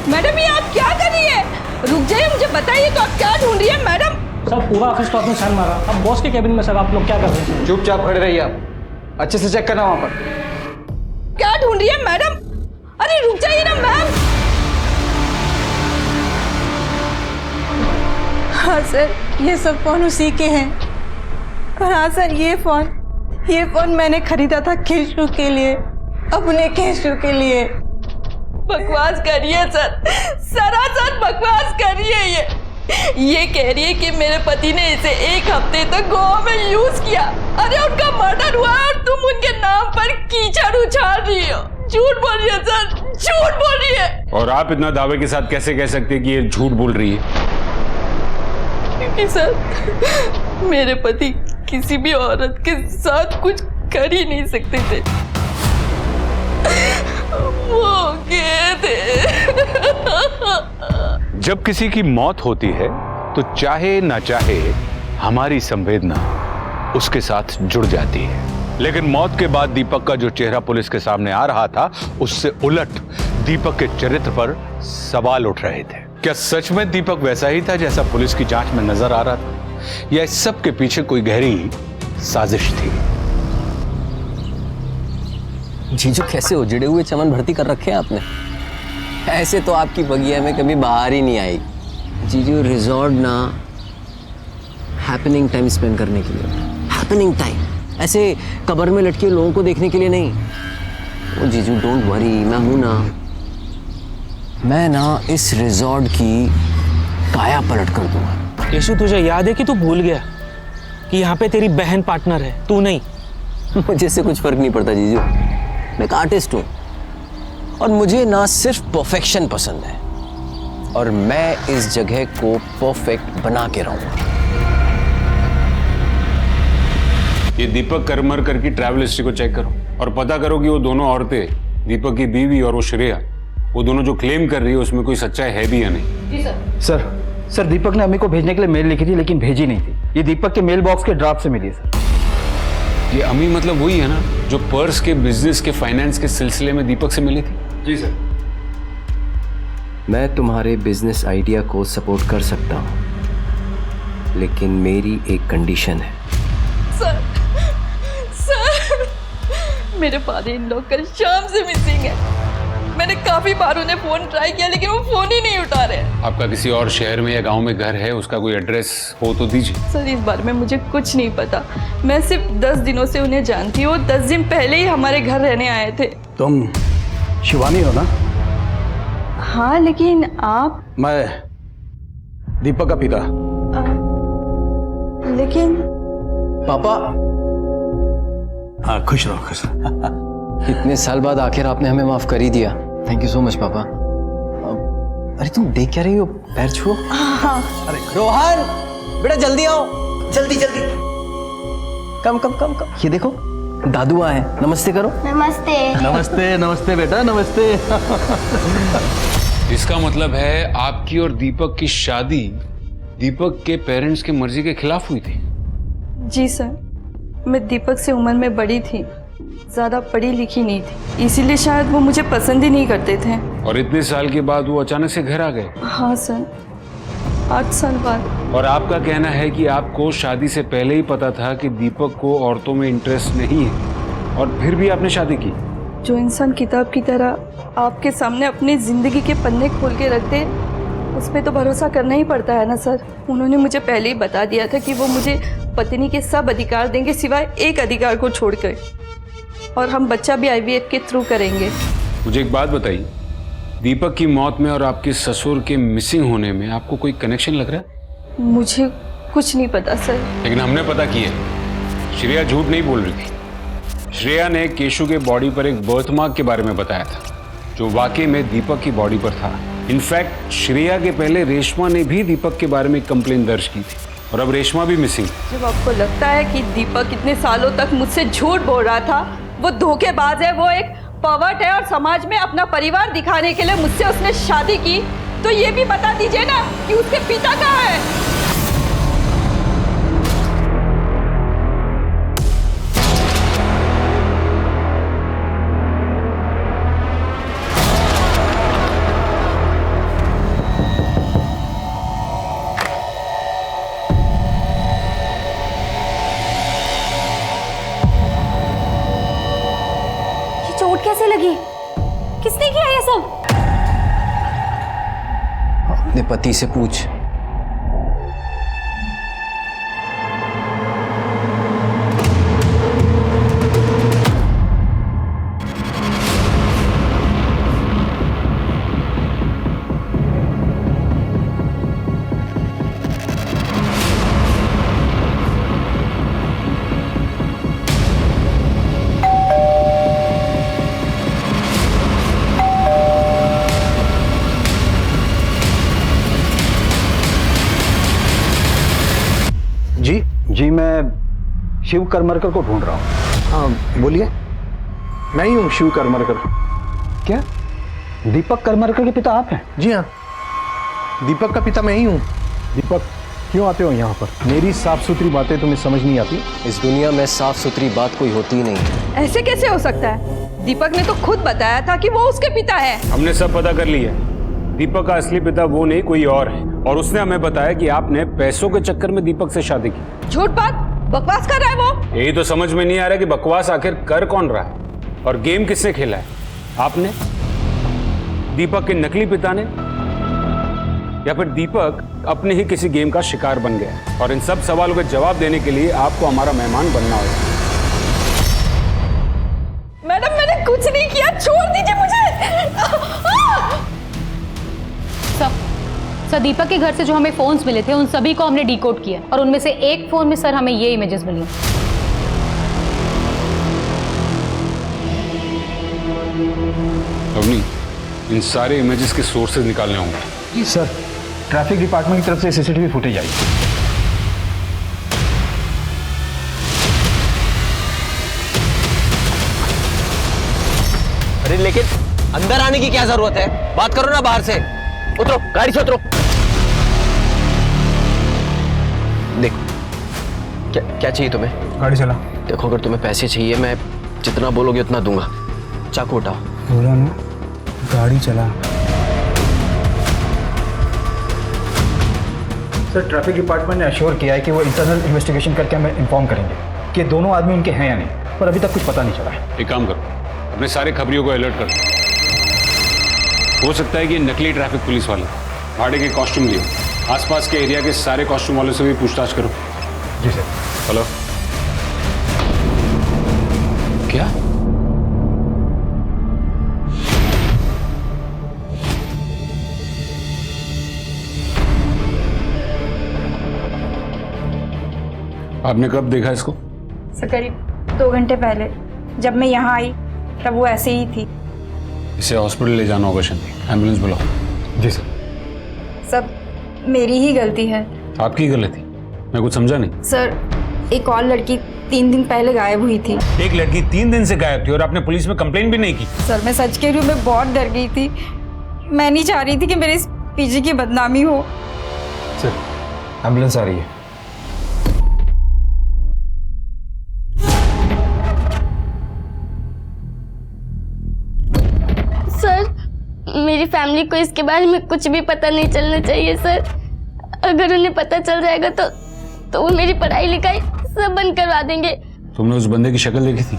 मैडम ये आप क्या कर रही है? रुक जाइए, मुझे बताइए तो आप क्या ढूंढ रही है मैडम? सर पूरा ऑफिस तो आपने छान मारा, अब बॉस के कैबिन में सर आप लोग क्या कर रहे हैं? चुपचाप खड़े रहिए आप, अच्छे से चेक करना वहाँ पर। क्या ढूंढ रही है मैडम? अरे रुक जाइए ना मैम। हाँ सर, ये सब फोन उसी के हैं। और हाँ सर, ये फोन मैंने खरीदा था केशु के लिए, अपने केशु के लिए। बकवास करिए सर, सरासर बकवास करिए। ये कह रही है कि मेरे पति ने इसे 1 हफ्ते तक गोवा में यूज किया। अरे उनका मर्डर हुआ और तुम उनके नाम पर कीचड़ उछाल रही हो। झूठ बोल रही है सर, झूठ बोल रही है। और आप इतना दावे के साथ कैसे कह सकते हैं कि ये झूठ बोल रही है? क्योंकि सर मेरे पति किसी भी औरत के साथ कुछ कर ही नहीं सकते थे, वो गए थे। जब किसी की मौत होती है तो चाहे ना चाहे हमारी संवेदना उसके साथ जुड़ जाती है, लेकिन मौत के बाद दीपक का जो चेहरा पुलिस के सामने आ रहा था उससे उलट दीपक के चरित्र पर सवाल उठ रहे थे। क्या सच में दीपक वैसा ही था जैसा पुलिस की जांच में नजर आ रहा था, या इस सब के पीछे कोई गहरी साजिश थी? जीजू कैसे उजड़े हुए चमन भर्ती कर रखे हैं आपने? ऐसे तो आपकी बगिया में कभी बाहर ही नहीं आई। जीजू रिजॉर्ट ना हैपनिंग टाइम स्पेंड करने के लिए, हैपनिंग टाइम, ऐसे कब्र में लटके लोगों को देखने के लिए नहीं। ओ जीजू डोंट वरी, मैं हूं ना। मैं ना इस रिजॉर्ट की काया पलट कर दूंगा। केशु तुझे याद है कि तू भूल गया कि यहाँ पे तेरी बहन पार्टनर है, तू नहीं। मुझे से कुछ फर्क नहीं पड़ता जीजू, मैं एक आर्टिस्ट हूँ और मुझे ना सिर्फ परफेक्शन पसंद है, और मैं इस जगह को परफेक्ट बना के रहूंगा। ये दीपक करमरकर की ट्रैवल हिस्ट्री को चेक करो और पता करो कि वो दोनों औरतें, दीपक की बीवी और वो श्रेया, वो दोनों जो क्लेम कर रही है उसमें कोई सच्चाई है भी या नहीं? जी सर। सर दीपक ने अम्मी को भेजने के लिए मेल लिखी थी लेकिन भेजी नहीं थी। ये दीपक के मेल बॉक्स के ड्राफ्ट से मिली है सर। ये अम्मी मतलब वही है ना जो पर्स के बिजनेस के फाइनेंस के सिलसिले में दीपक से मिली थी? जी सर। मैं तुम्हारे बिजनेस आइडिया को सपोर्ट कर सकता हूं, लेकिन मेरी एक कंडीशन है। सर मेरे फादर इन लॉ कल शाम से मिसिंग है। मैंने काफी बार उन्हें फोन ट्राई किया लेकिन वो फोन ही नहीं उठा रहे। आपका किसी और शहर में या गांव में घर है, उसका कोई एड्रेस हो तो दीजिए। सर इस बारे में मुझे कुछ नहीं पता, मैं सिर्फ 10 दिनों से उन्हें जानती हूँ। 10 दिन पहले ही हमारे घर रहने आए थे। तुम शिवानी हो ना? हाँ लेकिन आप? मैं दीपक का पिता। लेकिन पापा। हाँ खुश रहो, खुश रहो। इतने साल बाद आखिर आपने हमें माफ कर ही दिया। थैंक यू सो मच पापा। अरे तुम देख क्या रही हो, पैर छुओ। अरे रोहन बेटा जल्दी आओ, जल्दी जल्दी। कम कम कम कम। ये देखो दादू आए, नमस्ते करो। नमस्ते। नमस्ते नमस्ते बेटा, नमस्ते। इसका मतलब है आपकी और दीपक की शादी दीपक के पेरेंट्स की मर्जी के खिलाफ हुई थी? जी सर, मैं दीपक से उम्र में बड़ी थी, ज्यादा पढ़ी लिखी नहीं थी, इसीलिए शायद वो मुझे पसंद ही नहीं करते थे। और इतने साल के बाद वो अचानक से घर आ गए? हाँ सर, 8 साल बाद। और आपका कहना है कि आपको शादी से पहले ही पता था कि दीपक को औरतों में इंटरेस्ट नहीं है, और फिर भी आपने शादी की? जो इंसान किताब की तरह आपके सामने अपनी जिंदगी के पन्ने खोल के रख दे, उस पर तो भरोसा करना ही पड़ता है ना सर। उन्होंने मुझे पहले ही बता दिया था कि वो मुझे पत्नी के सब अधिकार देंगे सिवाय एक अधिकार को छोड़कर, और हम बच्चा भी IVF के थ्रू करेंगे। मुझे एक बात बताइए, दीपक की मौत में और आपके ससुर के मिसिंग होने में आपको कोई कनेक्शन लग रहा है? मुझे कुछ नहीं पता सर। लेकिन हमने पता किया, श्रेया झूठ नहीं बोल रही थी। श्रेया ने केशु के बॉडी पर एक बर्थ मार्क के बारे में बताया था, जो वाकई में दीपक की बॉडी पर था। इनफैक्ट श्रेया के पहले रेशमा ने भी दीपक के बारे में कंप्लेंट दर्ज की थी, और अब रेशमा भी मिसिंग। जब आपको लगता है कि दीपक इतने सालों तक मुझसे झूठ बोल रहा था, वो धोखेबाज है, वो एक पर्वर्ट है, और समाज में अपना परिवार दिखाने के लिए मुझसे उसने शादी की, तो ये भी बता दीजिए ना कि उसके पिता कहाँ है। कैसे लगी? किसने किया ये सब? अपने पति से पूछ। जी मैं शिव करमरकर को ढूंढ रहा हूँ। हाँ बोलिए। मैं ही हूँ शिव करमरकर। क्या दीपक करमरकर के पिता आप हैं? जी हाँ, दीपक का पिता मैं ही हूँ। दीपक क्यों आते हो यहाँ पर? मेरी साफ सुथरी बातें तुम्हें समझ नहीं आती? इस दुनिया में साफ सुथरी बात कोई होती ही नहीं है। ऐसे कैसे हो सकता है? दीपक ने तो खुद बताया था कि वो उसके पिता है। हमने सब पता कर लिया। दीपक का असली पिता वो नहीं कोई और है, और उसने हमें बताया कि आपने पैसों के चक्कर में दीपक से शादी की। झूठ बात, बकवास कर रहा है वो। यही तो समझ में नहीं आ रहा कि बकवास आखिर कर कौन रहा है, और गेम किसने खेला है? आपने, दीपक के नकली पिता ने, या फिर दीपक अपने ही किसी गेम का शिकार बन गया? और इन सब सवालों के जवाब देने के लिए आपको हमारा मेहमान बनना होगा। मैडम मैंने कुछ नहीं किया, छोड़ दीजिए मुझे। सर, दीपक के घर से जो हमें फोन्स मिले थे उन सभी को हमने डिकोड किया, और उनमें से एक फोन में सर हमें ये इमेजेस मिली। अवनी, इन सारे इमेजेस के सोर्सेज निकालने होंगे। जी सर, ट्रैफिक डिपार्टमेंट की तरफ से सीसीटीवी फुटेज आई। अरे लेकिन अंदर आने की क्या जरूरत है? बात करो ना बाहर से। उतरो, गाड़ी से उतरो। देखो, क्या चाहिए तुम्हें? गाड़ी चला। देखो, अगर तुम्हें पैसे चाहिए मैं जितना बोलोगे उतना दूंगा। चाकू उठाओ। बोला ना, गाड़ी चला। सर, ट्रैफिक डिपार्टमेंट ने अश्योर किया है कि वो इंटरनल इन्वेस्टिगेशन करके हमें इन्फॉर्म करेंगे कि दोनों आदमी उनके हैं या नहीं, पर अभी तक कुछ पता नहीं चला है। एक काम करो, अपने सारे खबरियों को अलर्ट कर दो। हो सकता है कि नकली ट्रैफिक पुलिस वाले भाड़े के कॉस्ट्यूम लिए। आसपास के एरिया के सारे कॉस्ट्यूम वालों से भी पूछताछ करो। जी सर। हेलो, क्या? आपने कब देखा इसको? सर करीब 2 घंटे पहले जब मैं यहाँ आई तब वो ऐसे ही थी। इसे हॉस्पिटल ले जाना होगा शांति, एम्बुलेंस बुलाओ। जी सर। सब मेरी ही गलती है। आपकी गलती? मैं कुछ समझा नहीं। सर, एक और लड़की 3 दिन पहले गायब हुई थी। एक लड़की 3 दिन से गायब थी और आपने पुलिस में कंप्लेंट भी नहीं की? सर मैं सच कह रही हूँ, मैं बहुत डर गई थी। मैं नहीं चाह रही थी कि मेरे इस पीजी की बदनामी हो। सर, एम्बुलेंस आ रही है। मेरी फैमिली को इसके बारे में कुछ भी पता नहीं चलना चाहिए सर। अगर उन्हें पता चल जाएगा तो वो मेरी पढ़ाई लिखाई सब बंद करवा देंगे। तुमने उस बंदे की शक्ल देखी थी?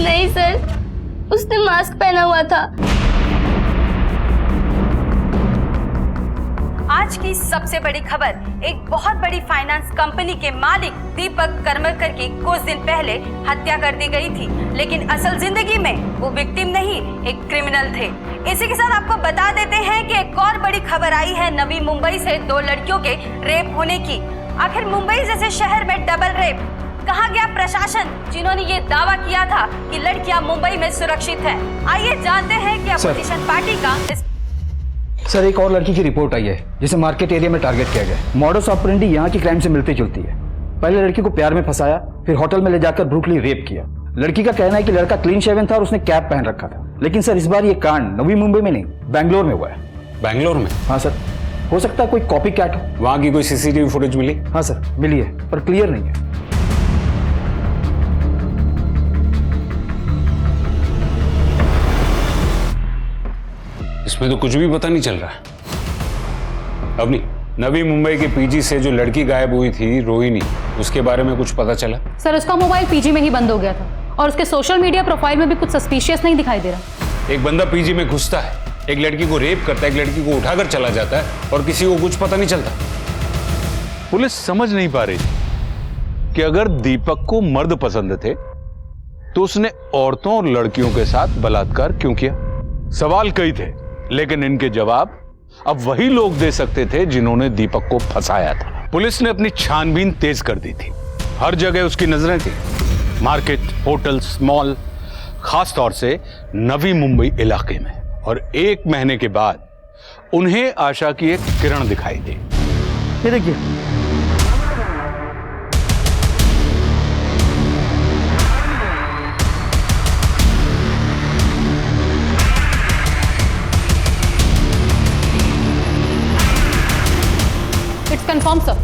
नहीं सर, उसने मास्क पहना हुआ था। आज की सबसे बड़ी खबर, एक बहुत बड़ी फाइनेंस कंपनी के मालिक दीपक करमरकर की कुछ दिन पहले हत्या कर दी गई थी, लेकिन असल जिंदगी में वो विक्टिम नहीं, एक क्रिमिनल थे। इसी के साथ आपको बता देते हैं कि एक और बड़ी खबर आई है नवी मुंबई से 2 लड़कियों के रेप होने की। आखिर मुंबई जैसे शहर में डबल रेप, कहाँ गया प्रशासन जिन्होंने ये दावा किया था कि लड़कियां मुंबई में सुरक्षित हैं? आइए जानते हैं कि अपोजिशन पार्टी का इस। सर, एक और लड़की की रिपोर्ट आई है जिसे मार्केट एरिया में टारगेट किया गया। मॉडस ऑपरेंडी यहाँ की क्राइम से मिलती जुलती है। पहले लड़की को प्यार में फंसाया, फिर होटल में ले जाकर ब्रूटली रेप किया। लड़की का कहना है कि लड़का क्लीन शेवन था और उसने कैप पहन रखा था। लेकिन सर, इस बार ये कांड नवी मुंबई में नहीं, बैंगलोर में हुआ है। बैंगलोर में? हाँ सर, हो सकता है कोई कॉपी कैट हो। वहां की कोई सीसीटीवी फुटेज मिली? हाँ सर, मिली है, पर क्लियर नहीं है। इसमें तो कुछ भी पता नहीं चल रहा है। अवनी, नवी मुंबई के पीजी से जो लड़की गायब हुई थी रोहिणी, उसके बारे में कुछ पता चला? सर, उसका मोबाइल पीजी में ही बंद हो गया था और उसके सोशल मीडिया प्रोफाइल में भी कुछ सस्पिशियस नहीं दिखाई दे रहा। एक बंदा पीजी में घुसता है, एक लड़की को रेप करता है, एक लड़की को उठाकर चला जाता है और किसी को कुछ पता नहीं चलता। पुलिस समझ नहीं पा रही कि अगर दीपक को मर्द पसंद थे तो उसने औरतों और लड़कियों के साथ बलात्कार क्यों किया। सवाल कई थे, लेकिन इनके जवाब अब वही लोग दे सकते थे जिन्होंने दीपक को फंसाया था। पुलिस ने अपनी छानबीन तेज कर दी थी। हर जगह उसकी नजरें थी, मार्केट, होटल्स, मॉल, खास तौर से नवी मुंबई इलाके में। और 1 महीने के बाद उन्हें आशा की एक किरण दिखाई दी। ये देखिए, इट्स कंफर्म सर,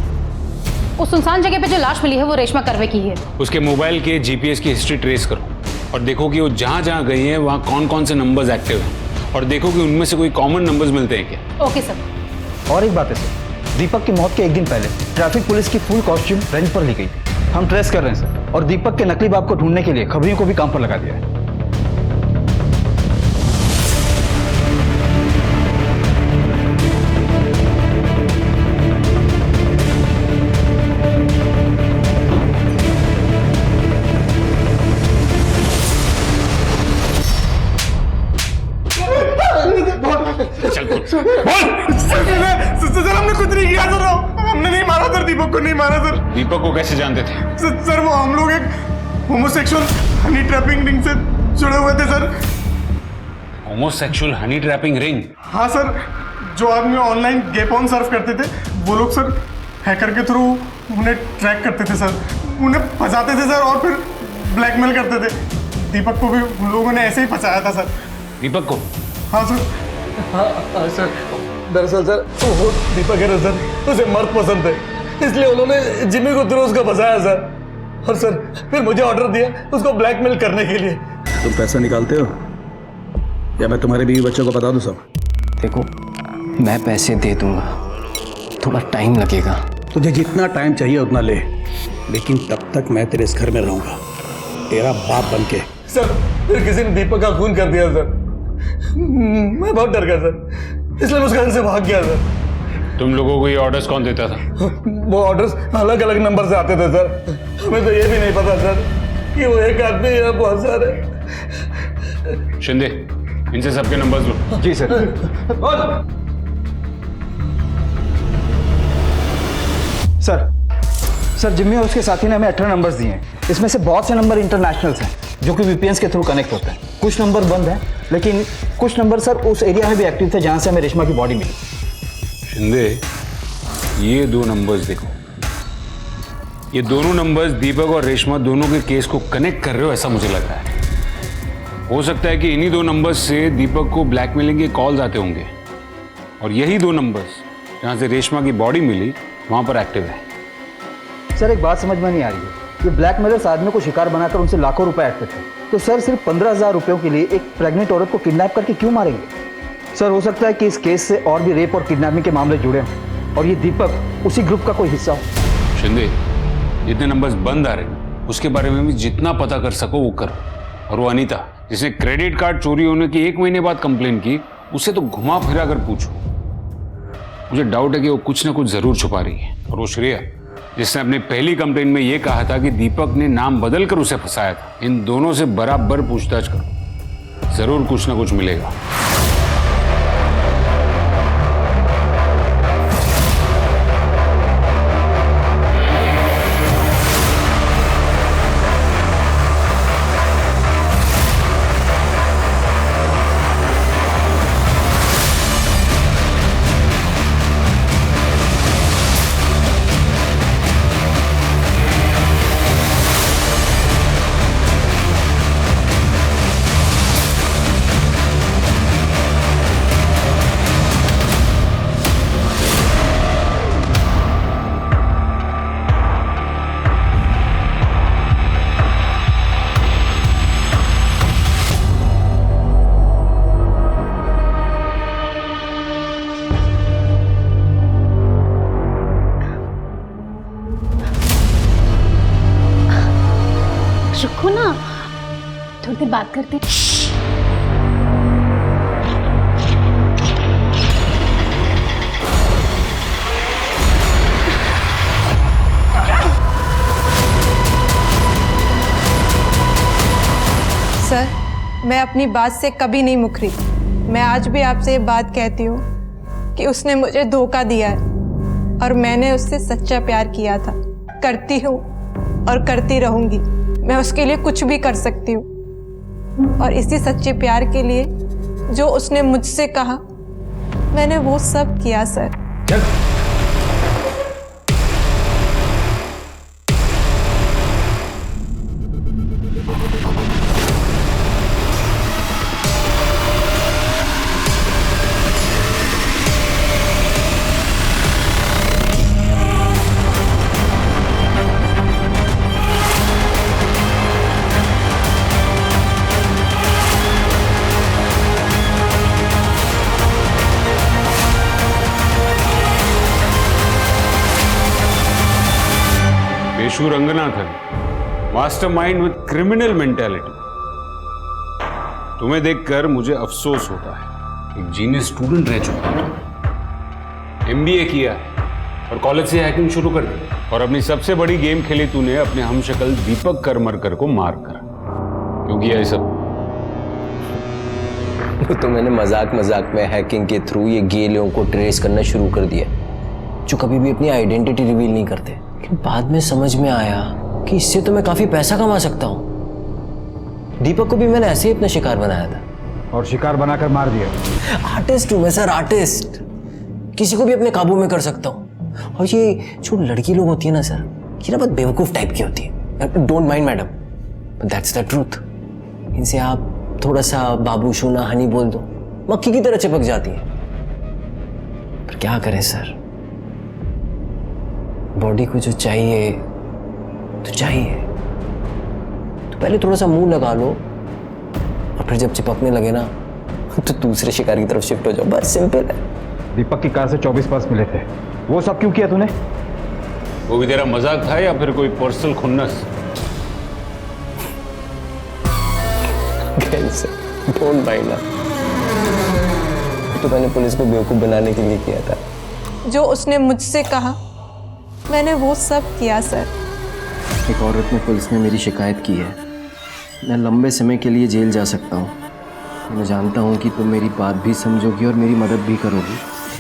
उस सुनसान जगह पे जो लाश मिली है वो रेशमा करवे की है। उसके मोबाइल के जीपीएस की हिस्ट्री ट्रेस करो और देखो कि वो जहां जहां गई है वहां कौन कौन से नंबर्स एक्टिव हैं और देखो कि उनमें से कोई कॉमन नंबर्स मिलते हैं क्या। Okay sir. और एक बात है सर, दीपक की मौत के 1 दिन पहले ट्रैफिक पुलिस की फुल कॉस्ट्यूम रेंट पर ली गई थी। हम ट्रेस कर रहे हैं सर, और दीपक के नकली बाप को ढूंढने के लिए खबरियों को भी काम पर लगा दिया है। सर हमने कुछ नहीं किया सर, हमने नहीं मारा सर, दीपक को नहीं मारा सर। दीपक को कैसे जानते थे? सर वो हम लोग एक होमोसेक्सुअल हनी ट्रैपिंग रिंग से जुड़े हुए थे sir. Homosexual Honey trapping ring? हाँ सर, जो आदमी ऑनलाइन गे पॉर्न सर्फ करते थे वो लोग सर हैकर के थ्रू उन्हें ट्रैक करते थे सर, उन्हें फंसाते थे सर और फिर ब्लैकमेल करते थे। दीपक को भी उन लोगों ने ऐसे ही फंसाया था सर। दीपक को? हाँ सर। हाँ सर, दरअसल सर वो दीपक है ना सर, उसे मर्द पसंद थे, इसलिए उन्होंने जिमी को थ्रू उसका फंसाया सर। और सर फिर मुझे ऑर्डर दिया उसको ब्लैकमेल करने के लिए। तुम पैसा निकालते हो या मैं तुम्हारे बीवी बच्चों को बता दूं सब? देखो, मैं पैसे दे दूंगा, थोड़ा टाइम लगेगा। तुझे जितना टाइम चाहिए उतना ले, लेकिन तब तक मैं तेरे इस घर में रहूंगा, तेरा बाप बन के। सर फिर किसी ने दीपक का खून कर दिया सर, मैं बहुत डर गया सर, इसलिए मैं उस घर से भाग गया सर। तुम लोगों को ये ऑर्डर्स कौन देता था? वो ऑर्डर्स अलग अलग नंबर से आते थे सर, हमें तो ये भी नहीं पता सर कि वो एक आदमी या बहुत सारे। शिंदे, इनसे सबके नंबर्स लो। जी सर। सर जिम्मी और उसके साथी ने हमें 18 नंबर्स दिए हैं, इसमें से बहुत से नंबर इंटरनेशनल्स हैं जो कि वीपीएन्स के थ्रू कनेक्ट होते हैं। कुछ नंबर बंद हैं, लेकिन कुछ नंबर सर उस एरिया में भी एक्टिव थे जहां से हमें रेशमा की बॉडी मिली। शिंदे, ये 2 नंबर्स देखो, ये दोनों नंबर्स दीपक और रेशमा दोनों के केस को कनेक्ट कर रहे हो ऐसा मुझे लग रहा है। हो सकता है कि इन्हीं 2 नंबर्स से दीपक को ब्लैकमेलिंग के कॉल्स आते होंगे और यही 2 नंबर्स जहां से रेशमा की बॉडी मिली वहां पर एक्टिव है। सर एक बात समझ में नहीं आ रही है, ये ब्लैकमेलर्स आदमी को शिकार बनाकर उनसे लाखों रुपए ऐंठते थे, तो सर सिर्फ 15,000 रुपयों के लिए एक प्रेग्नेंट औरत को किडनैप करके क्यों मारेंगे? सर हो सकता है कि इस केस से और भी रेप और किडनैपिंग के मामले जुड़े हों और ये दीपक उसी ग्रुप का कोई हिस्सा हो। शिंदे, जितने नंबर्स बंद आ रहे उसके बारे में भी जितना पता कर सको वो करो। और वो अनीता जिसने क्रेडिट कार्ड चोरी होने की 1 महीने बाद कंप्लेन की, उसे तो घुमा फिरा कर पूछो। मुझे डाउट है कि वो कुछ ना कुछ जरूर छुपा रही है। और वो श्रेया जिसने अपनी पहली कंप्लेन में ये कहा था कि दीपक ने नाम बदल कर उसे फंसाया था, इन दोनों से बराबर पूछताछ करो, जरूर कुछ ना कुछ मिलेगा। रुको ना, थोड़ी देर बात करते हैं। सर, मैं अपनी बात से कभी नहीं मुकरी। मैं आज भी आपसे ये बात कहती हूँ कि उसने मुझे धोखा दिया है और मैंने उससे सच्चा प्यार किया था। करती हूँ और करती रहूँगी। मैं उसके लिए कुछ भी कर सकती हूँ और इसी सच्चे प्यार के लिए जो उसने मुझसे कहा मैंने वो सब किया sir. Peshu Ranganathan, mastermind with criminal mentality. तुम्हें देखकर मुझे अफसोस होता है। एक जीनियस स्टूडेंट रह चुका है, MBA किया है और कॉलेज से हैकिंग शुरू कर दी, और अपनी सबसे बड़ी गेम खेली तूने अपने हमशक्ल दीपक करमरकर को मारकर। क्यों किया ये सब? तो मैंने मजाक मजाक में हैकिंग के थ्रू ये गे लोगों को ट्रेस करना शुरू कर दिया जो कभी भी अपनी आइडेंटिटी रिवील नहीं करते। लेकिन बाद में समझ में आया कि इससे तो मैं काफी पैसा कमा सकता हूँ। दीपक को भी मैंने ऐसे ही अपना शिकार बनाया था और शिकार बनाकर मार दिया। आर्टिस्ट हूँ मैं सर, आर्टिस्ट। किसी को भी अपने काबू में कर सकता हूँ। और ये जो लड़की लोग होती है ना सर, ये ना बहुत बेवकूफ टाइप की होती है। Don't mind madam, but that's the truth. इनसे आप थोड़ा सा बाबू शूना हनी बोल दो, मक्खी की तरह चिपक जाती है। पर क्या करें सर, बॉडी को जो चाहिए तो चाहिए। तो पहले थोड़ा सा मुंह लगा लो और फिर जब चिपकने लगे ना तो दूसरे शिकार की तरफ शिफ्ट हो जाओ। बस सिंपल है। दीपक की कार से 24 पर्स मिले थे, वो सब क्यों किया तूने? वो भी तेरा मजाक था या फिर कोई पर्सनल खुन्नस? Don't mind. तो मैंने पुलिस को बेवकूफ बनाने के लिए किया था। जो उसने मुझसे कहा मैंने वो सब किया सर। एक औरत ने पुलिस में मेरी शिकायत की है। मैं लंबे समय के लिए जेल जा सकता हूँ। मैं जानता हूँ कि तुम मेरी बात भी समझोगी और मेरी मदद भी करोगी।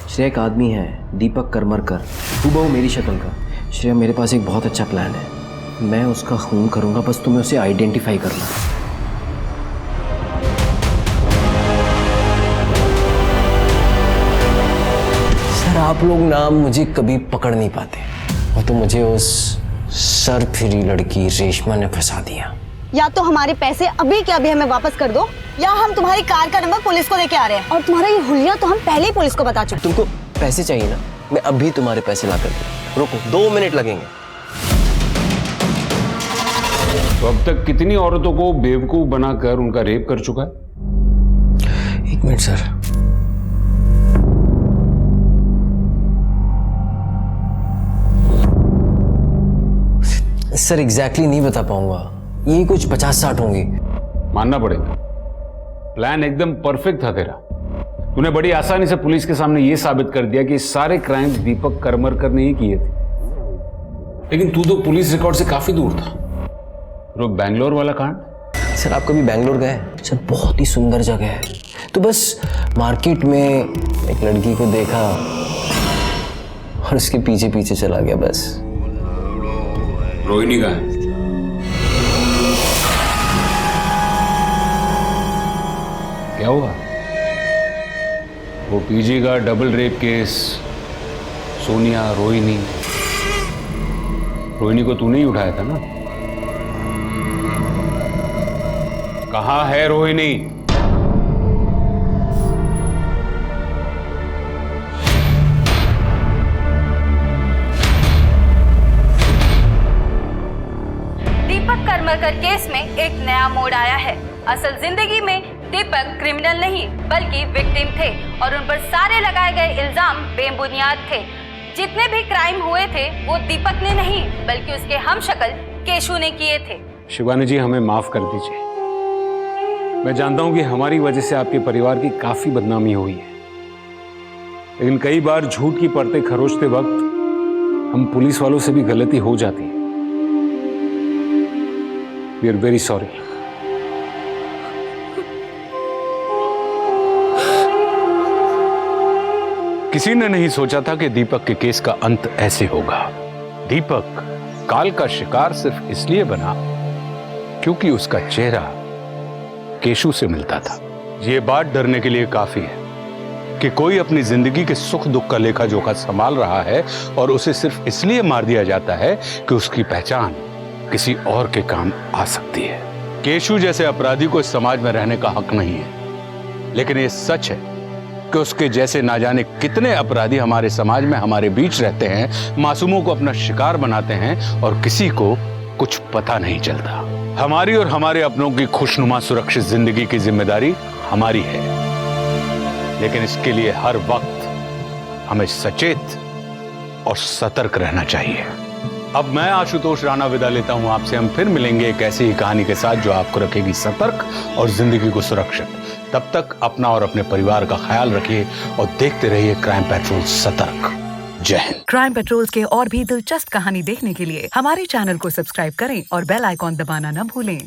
श्रेया एक आदमी है, दीपक करमरकर, हूबहू मेरी शक्ल का। श्रेया, मेरे पास एक बहुत अच्छा प्लान है। मैं उसका खून करूँगा, बस तुम्हें उसे आइडेंटिफाई करना। सर, आप लोग ना मुझे कभी पकड़ नहीं पाते। वो तो मुझे उस सर फिरी लड़की रेशमा ने फंसा दिया। या तो हमारे पैसे अभी के अभी हमें वापस कर दो, या हम तुम्हारी कार का नंबर पुलिस को देके आ रहे हैं। और तुम्हारा ये हुलिया तो हम पहले ही पुलिस को बता चुके। तुमको पैसे चाहिए ना? मैं अभी तुम्हारे पैसे ला कर दूं। रुको, 2 मिनट लगेंगे। तो अब तक कितनी औरतों को बेवकूफ बनाकर उनका रेप कर चुका है? 1 मिनट सर। सर एग्जैक्टली नहीं बता पाऊंगा, यही कुछ 50-60 होंगी। मानना पड़ेगा, प्लान एकदम परफेक्ट था तेरा। तूने बड़ी आसानी से पुलिस के सामने यह साबित कर दिया कि सारे क्राइम्स दीपक करमरकर ने ही किए थे। लेकिन तू तो पुलिस रिकॉर्ड से काफी दूर था। तो बैंगलोर वाला कांड? सर, आप कभी बैंगलोर गए? सर, बहुत ही सुंदर जगह है। तो बस मार्केट में एक लड़की को देखा और उसके पीछे पीछे चला गया बस। रोहिणी कहाँ है? क्या हुआ? वो पीजी का double rape case, Sonia, Rohini को तूने ही उठाया था ना? कहाँ है रोहिणी? दीपक करमरकर केस में एक नया मोड़ आया है। असल जिंदगी में दीपक क्रिमिनल नहीं बल्कि विक्टिम थे और उन पर सारे लगाए गए इल्जाम बेबुनियाद थे। जितने भी क्राइम हुए थे वो दीपक ने नहीं बल्कि उसके हमशक्ल केशु ने किए थे। शिवानी जी, हमें माफ कर दीजिए। मैं जानता हूं कि हमारी वजह से आपके परिवार की काफी बदनामी हुई है, लेकिन कई बार झूठ की परतें खरोचते वक्त हम पुलिस वालों से भी गलती हो जाती है। We are very sorry. किसी ने नहीं सोचा था कि दीपक के केस का अंत ऐसे होगा। दीपक काल का शिकार सिर्फ इसलिए बना क्योंकि उसका चेहरा केशु से मिलता था। यह बात डरने के लिए काफी है कि कोई अपनी जिंदगी के सुख दुख का लेखा जोखा संभाल रहा है और उसे सिर्फ इसलिए मार दिया जाता है कि उसकी पहचान किसी और के काम आ सकती है। केशु जैसे अपराधी को इस समाज में रहने का हक नहीं है, लेकिन ये सच है कि उसके जैसे ना जाने कितने अपराधी हमारे समाज में हमारे बीच रहते हैं, मासूमों को अपना शिकार बनाते हैं और किसी को कुछ पता नहीं चलता। हमारी और हमारे अपनों की खुशनुमा सुरक्षित जिंदगी की जिम्मेदारी हमारी है, लेकिन इसके लिए हर वक्त हमें सचेत और सतर्क रहना चाहिए। अब मैं आशुतोष राणा विदा लेता हूं आपसे। हम फिर मिलेंगे एक ऐसी ही कहानी के साथ जो आपको रखेगी सतर्क और जिंदगी को सुरक्षित। तब तक अपना और अपने परिवार का ख्याल रखिए और देखते रहिए क्राइम पेट्रोल सतर्क। जय हिंद। क्राइम पेट्रोल के और भी दिलचस्प कहानी देखने के लिए हमारे चैनल को सब्सक्राइब करें और बेल आइकॉन दबाना न भूलें।